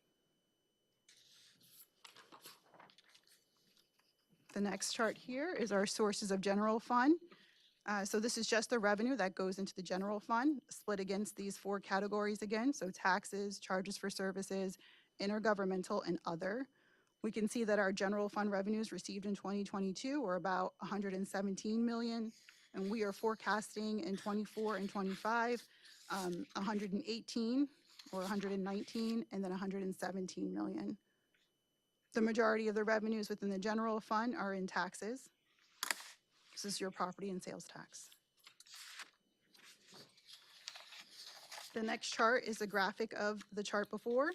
The next chart here is our sources of general fund. So this is just the revenue that goes into the general fund, split against these 4 categories again. So taxes, charges for services, intergovernmental, and other. We can see that our general fund revenues received in 2022 were about $117 million, and we are forecasting in 24 and 25, 118 or 119, and then 117 million. The majority of the revenues within the general fund are in taxes. This is your property and sales tax. The next chart is a graphic of the chart before,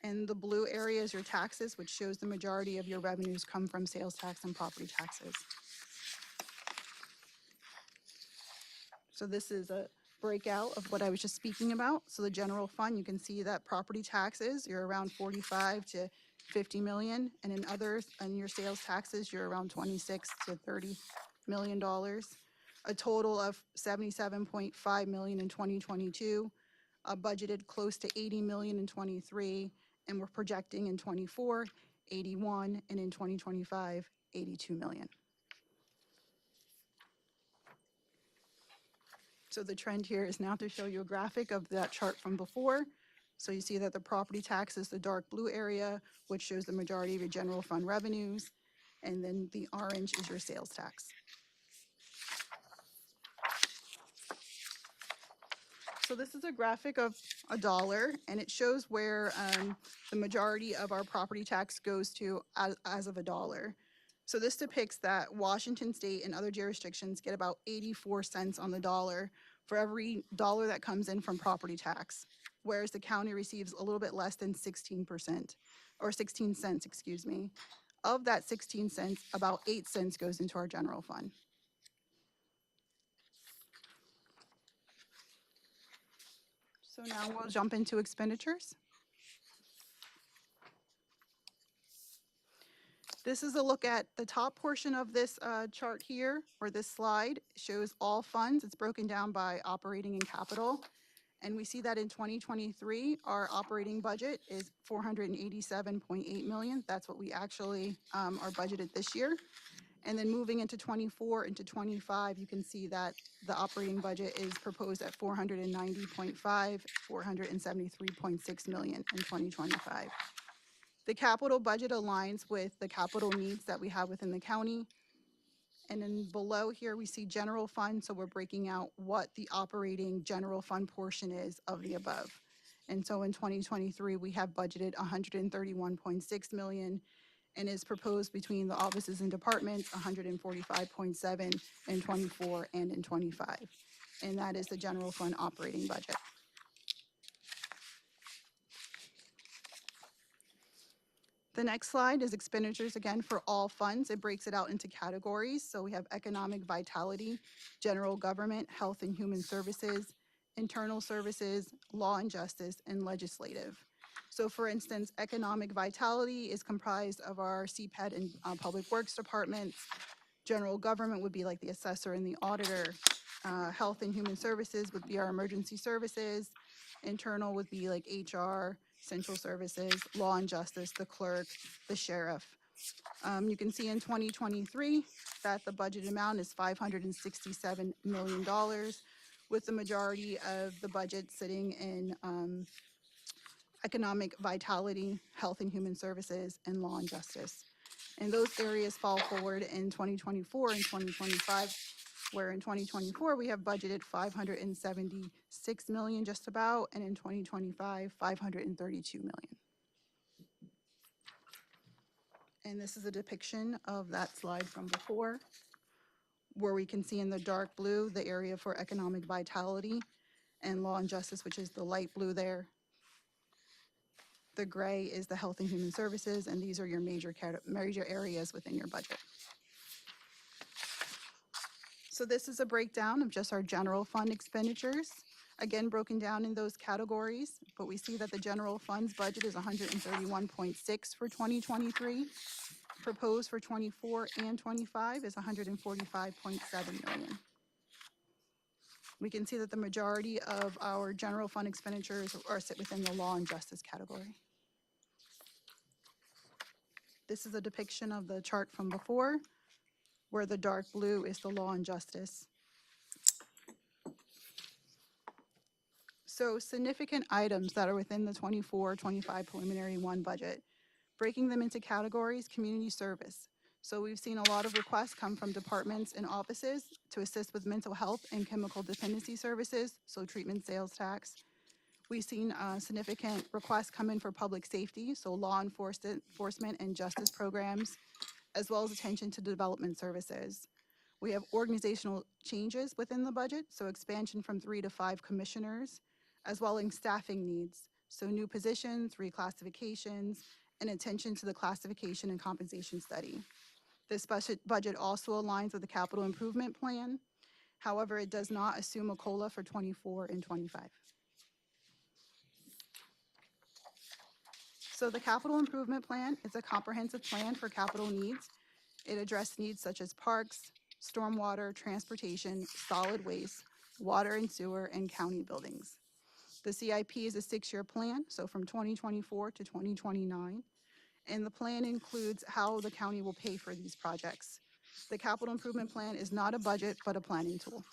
and the blue area is your taxes, which shows the majority of your revenues come from sales tax and property taxes. So this is a breakout of what I was just speaking about. So the general fund, you can see that property taxes, you're around 45 to 50 million, and in others, on your sales taxes, you're around 26 to 30 million dollars. A total of 77.5 million in 2022, budgeted close to 80 million in 23, and we're projecting in 24, 81, and in 2025, 82 million. So the trend here is now to show you a graphic of that chart from before. So you see that the property tax is the dark blue area, which shows the majority of your general fund revenues, and then the orange is your sales tax. So this is a graphic of a dollar, and it shows where the majority of our property tax goes to as of a dollar. So this depicts that Washington State and other jurisdictions get about 84 cents on the dollar for every dollar that comes in from property tax, whereas the county receives a little bit less than 16%, or 16 cents, excuse me. Of that 16 cents, about 8 cents goes into our general fund. So now we'll jump into expenditures. This is a look at the top portion of this chart here, or this slide, shows all funds. It's broken down by operating and capital. And we see that in 2023, our operating budget is 487.8 million. That's what we actually are budgeted this year. And then moving into 24 into 25, you can see that the operating budget is proposed at 490.5, 473.6 million in 2025. The capital budget aligns with the capital needs that we have within the county. And then below here, we see general fund. So we're breaking out what the operating general fund portion is of the above. And so in 2023, we have budgeted 131.6 million and is proposed between the offices and departments 145.7 in 24 and in 25. And that is the general fund operating budget. The next slide is expenditures again for all funds. It breaks it out into categories. So we have economic vitality, general government, health and human services, internal services, law and justice, and legislative. So for instance, economic vitality is comprised of our CPED and public works departments. General government would be like the assessor and the auditor. Health and human services would be our emergency services. Internal would be like HR, central services, law and justice, the clerk, the sheriff. You can see in 2023 that the budget amount is $567 million, with the majority of the budget sitting in economic vitality, health and human services, and law and justice. And those areas fall forward in 2024 and 2025, where in 2024 we have budgeted 576 million just about, and in 2025, 532 million. And this is a depiction of that slide from before, where we can see in the dark blue the area for economic vitality and law and justice, which is the light blue there. The gray is the health and human services, and these are your major areas within your budget. So this is a breakdown of just our general fund expenditures, again broken down in those categories, but we see that the general funds budget is 131.6 for 2023. Proposed for 24 and 25 is 145.7 million. We can see that the majority of our general fund expenditures are sit within the law and justice category. This is a depiction of the chart from before, where the dark blue is the law and justice. So significant items that are within the 24-25 preliminary one budget, breaking them into categories: community service. So we've seen a lot of requests come from departments and offices to assist with mental health and chemical dependency services, so treatment sales tax. We've seen significant requests come in for public safety, so law enforcement and justice programs, as well as attention to development services. We have organizational changes within the budget, so expansion from 3 to 5 commissioners, as well as staffing needs. So new positions, reclassifications, and attention to the classification and compensation study. This budget also aligns with the capital improvement plan. However, it does not assume a COLA for 24 and 25. So the capital improvement plan is a comprehensive plan for capital needs. It addresses needs such as parks, stormwater, transportation, solid waste, water and sewer, and county buildings. The CIP is a 6-year plan, so from 2024 to 2029. And the plan includes how the county will pay for these projects. The capital improvement plan is not a budget, but a planning tool.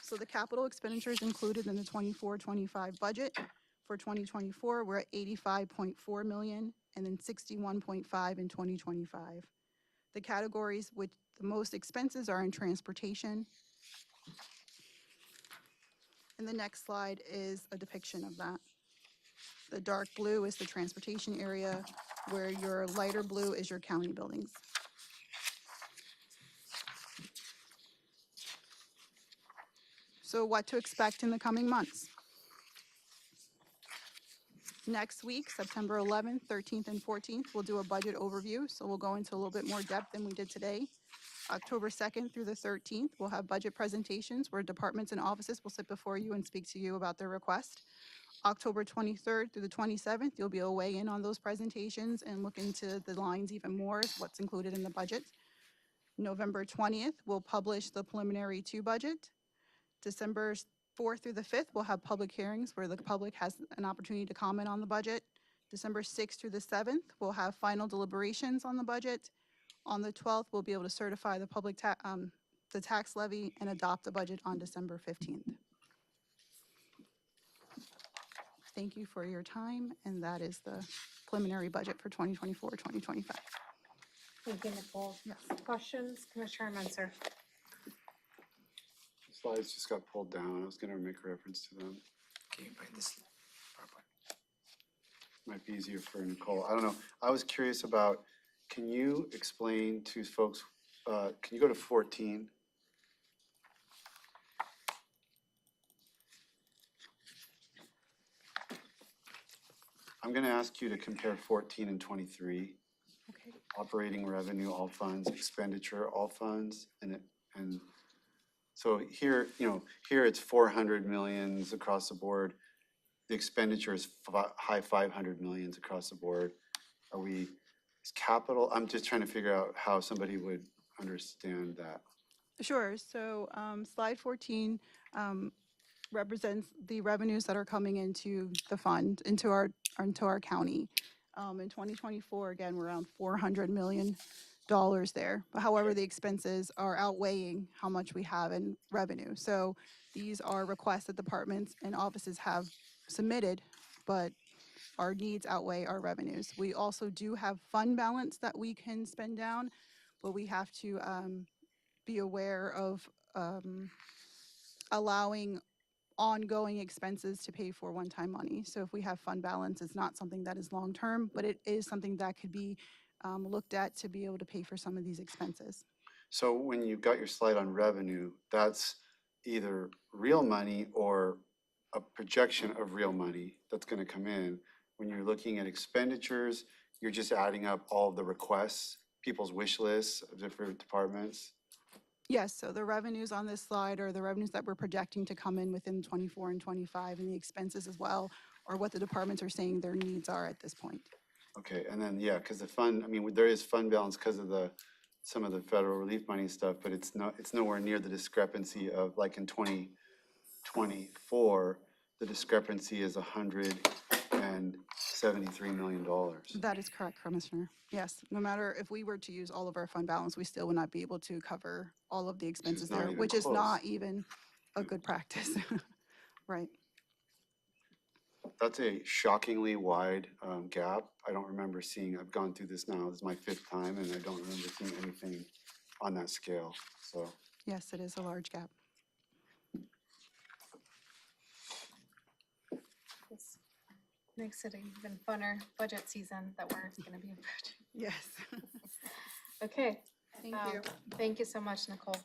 So the capital expenditures included in the 24-25 budget. For 2024, we're at 85.4 million and then 61.5 in 2025. The categories with the most expenses are in transportation. And the next slide is a depiction of that. The dark blue is the transportation area, where your lighter blue is your county buildings. So what to expect in the coming months? Next week, September 11th, 13th, and 14th, we'll do a budget overview. So we'll go into a little bit more depth than we did today. October 2nd through the 13th, we'll have budget presentations where departments and offices will sit before you and speak to you about their request. October 23rd through the 27th, you'll be able to weigh in on those presentations and look into the lines even more, what's included in the budget. November 20th, we'll publish the preliminary 2 budget. December 4th through the 5th, we'll have public hearings where the public has an opportunity to comment on the budget. December 6th through the 7th, we'll have final deliberations on the budget. On the 12th, we'll be able to certify the the tax levy and adopt the budget on December 15th. Thank you for your time, and that is the preliminary budget for 2024-2025. Thank you, Nicole. Yes. Questions, Commissioner Menzer? Slides just got pulled down. I was gonna make a reference to them. Can you bring this PowerPoint? Might be easier for Nicole. I don't know. I was curious about, can you explain to folks, can you go to 14? I'm gonna ask you to compare 14 and 23. Okay. Operating revenue, all funds, expenditure, all funds, and so here, here it's 400 millions across the board. The expenditure is high 500 millions across the board. Is capital, I'm just trying to figure out how somebody would understand that. Sure. So slide 14 represents the revenues that are coming into the fund, into our county. In 2024, again, we're around $400 million there. But however, the expenses are outweighing how much we have in revenue. So these are requests that departments and offices have submitted, but our needs outweigh our revenues. We also do have fund balance that we can spend down, but we have to be aware of allowing ongoing expenses to pay for one-time money. So if we have fund balance, it's not something that is long-term, but it is something that could be looked at to be able to pay for some of these expenses. So when you got your slide on revenue, that's either real money or a projection of real money that's going to come in. When you're looking at expenditures, you're just adding up all of the requests, people's wish lists of different departments. Yes, so the revenues on this slide are the revenues that we're projecting to come in within 24 and 25, and the expenses as well, or what the departments are saying their needs are at this point. Okay, and then, yeah, because the fund, I mean, there is fund balance because of some of the federal relief money and stuff, but it's nowhere near the discrepancy of, like in 2024, the discrepancy is $173 million. That is correct, Commissioner. Yes, no matter if we were to use all of our fund balance, we still would not be able to cover all of the expenses not there, even which is close. not even a good practice. Right. That's a shockingly wide gap. I don't remember seeing, I've gone through this now, this is my 5th time, and I don't remember seeing anything on that scale, so. Yes, it is a large gap. This makes it an even funner budget season that we're gonna be approaching. Yes. Okay. Thank you. Thank you so much, Nicole.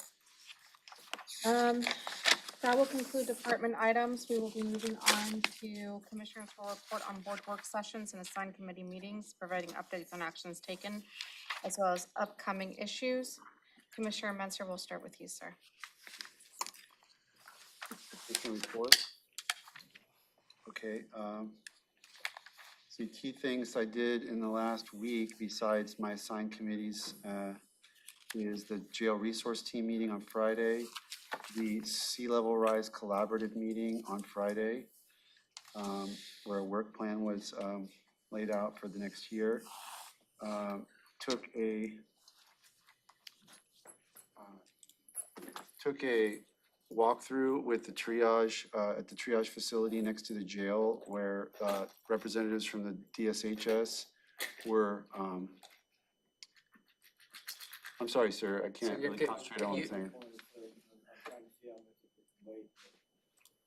that will conclude department items. We will be moving on to Commissioners will report on board work sessions and assigned committee meetings, providing updates on actions taken, as well as upcoming issues. Commissioner Menser, we'll start with you, sir. Commissioner report. Okay, so key things I did in the last week besides my assigned committees is the jail resource team meeting on Friday, the Sea Level Rise Collaborative meeting on Friday, where a work plan was laid out for the next year. Took a walkthrough with the triage at the triage facility next to the jail, where representatives from the DSHS were. I'm sorry, sir, I can't really concentrate on what I'm saying.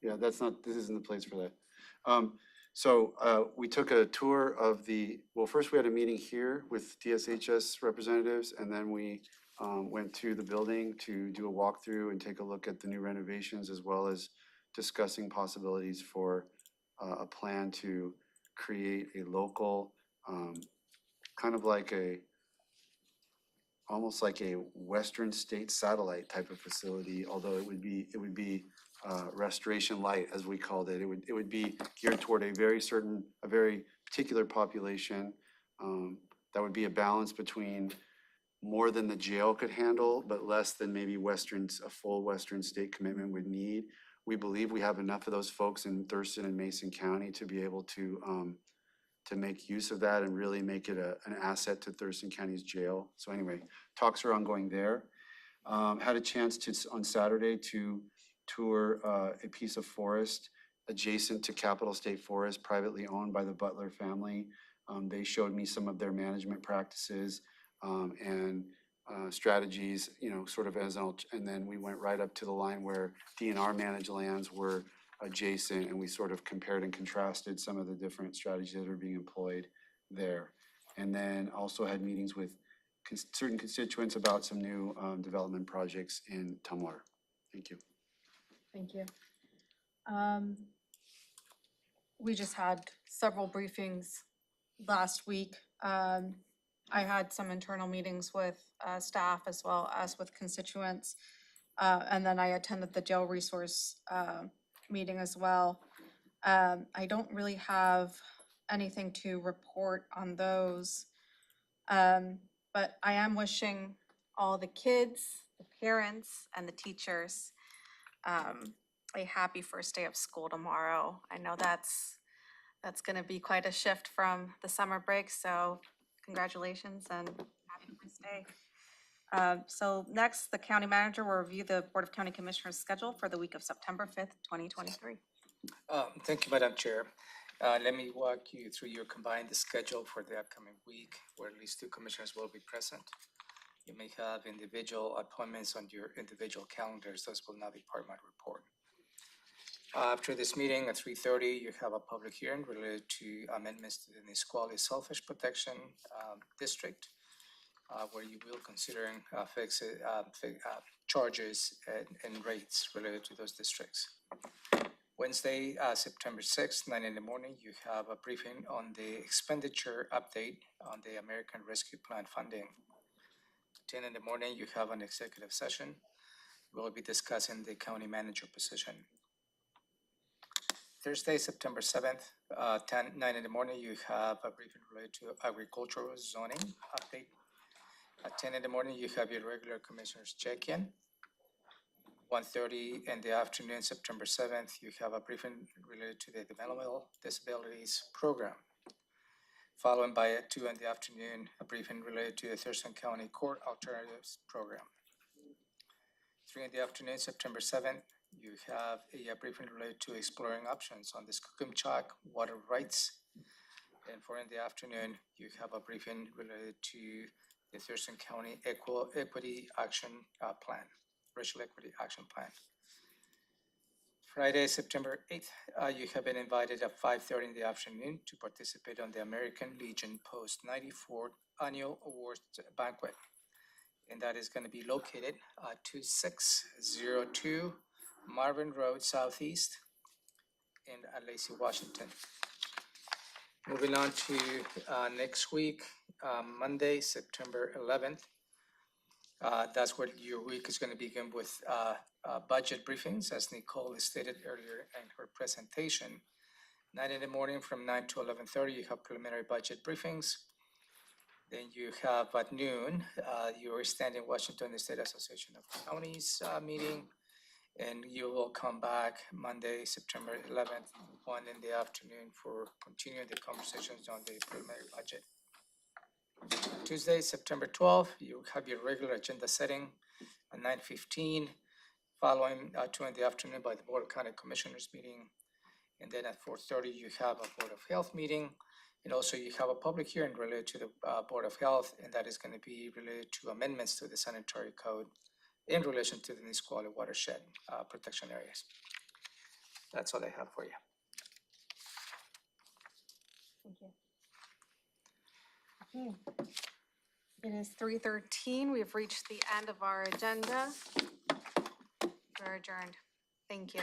Yeah, this isn't the place for that. So we took a tour of well, first we had a meeting here with DSHS representatives, and then we went to the building to do a walkthrough and take a look at the new renovations, as well as discussing possibilities for a plan to create a local, kind of like almost like a Western state satellite type of facility, although it would be restoration light, as we called it. It would be geared toward a very particular population. That would be a balance between more than the jail could handle, but less than maybe a full Western state commitment would need. We believe we have enough of those folks in Thurston and Mason County to be able to make use of that and really make it an asset to Thurston County's jail. So anyway, talks are ongoing there. Had a chance on Saturday to tour a piece of forest adjacent to Capitol State Forest, privately owned by the Butler family. They showed me some of their management practices and strategies, sort of and then we went right up to the line where DNR managed lands were adjacent, and we sort of compared and contrasted some of the different strategies that are being employed there. And then also had meetings with certain constituents about some new development projects in Tumwater. Thank you. Thank you. We just had several briefings last week. I had some internal meetings with staff as well as with constituents. And then I attended the jail resource meeting as well. I don't really have anything to report on those. But I am wishing all the kids, the parents, and the teachers a happy first day of school tomorrow. I know that's gonna be quite a shift from the summer break, so congratulations and happy first day. So next, the county manager will review the Board of County Commissioners schedule for the week of September 5th, 2023. Thank you, Madam Chair. Let me walk you through your combined schedule for the upcoming week, where at least 2 commissioners will be present. You may have individual appointments on your individual calendars. Those will not be part of my report. After this meeting at 3:30, you have a public hearing related to amendments to the Nisqually Selfish Protection District, where you will considering fixed charges and rates related to those districts. Wednesday, September 6th, 9 in the morning, you have a briefing on the expenditure update on the American Rescue Plan funding. 10 in the morning, you have an executive session. We'll be discussing the county manager position. Thursday, September 7th, 9 in the morning, you have a briefing related to agricultural zoning update. At 10 in the morning, you have your regular commissioners check-in. 1:30 in the afternoon, September 7th, you have a briefing related to the Developmental Disabilities Program. Followed by at 2 in the afternoon, a briefing related to the Thurston County Court Alternatives Program. 3 in the afternoon, September 7th, you have a briefing related to exploring options on the Skookumchuck water rights. And 4 in the afternoon, you have a briefing related to the Thurston County Equity Action Plan, Racial Equity Action Plan. Friday, September 8th, you have been invited at 5:30 in the afternoon to participate on the American Legion Post 94 Annual Awards Banquet. And that is going to be located at 2602 Marvin Road Southeast in Lacey, Washington. Moving on to next week, Monday, September 11th. That's where your week is going to begin with budget briefings, as Nicole stated earlier in her presentation. 9 in the morning from 9 to 11:30, you have preliminary budget briefings. Then you have at noon, your standing Washington State Association of Counties meeting. And you will come back Monday, September 11th, 1 in the afternoon for continuing the conversations on the preliminary budget. Tuesday, September 12th, you have your regular agenda setting at 9:15, following 2 in the afternoon by the Board of County Commissioners meeting. And then at 4:30, you have a Board of Health meeting. And also you have a public hearing related to the Board of Health, and that is going to be related to amendments to the sanitary code in relation to the Nisqually watershed protection areas. That's all I have for you. Thank you. Okay. It is 3:13. We've reached the end of our agenda. We're adjourned. Thank you.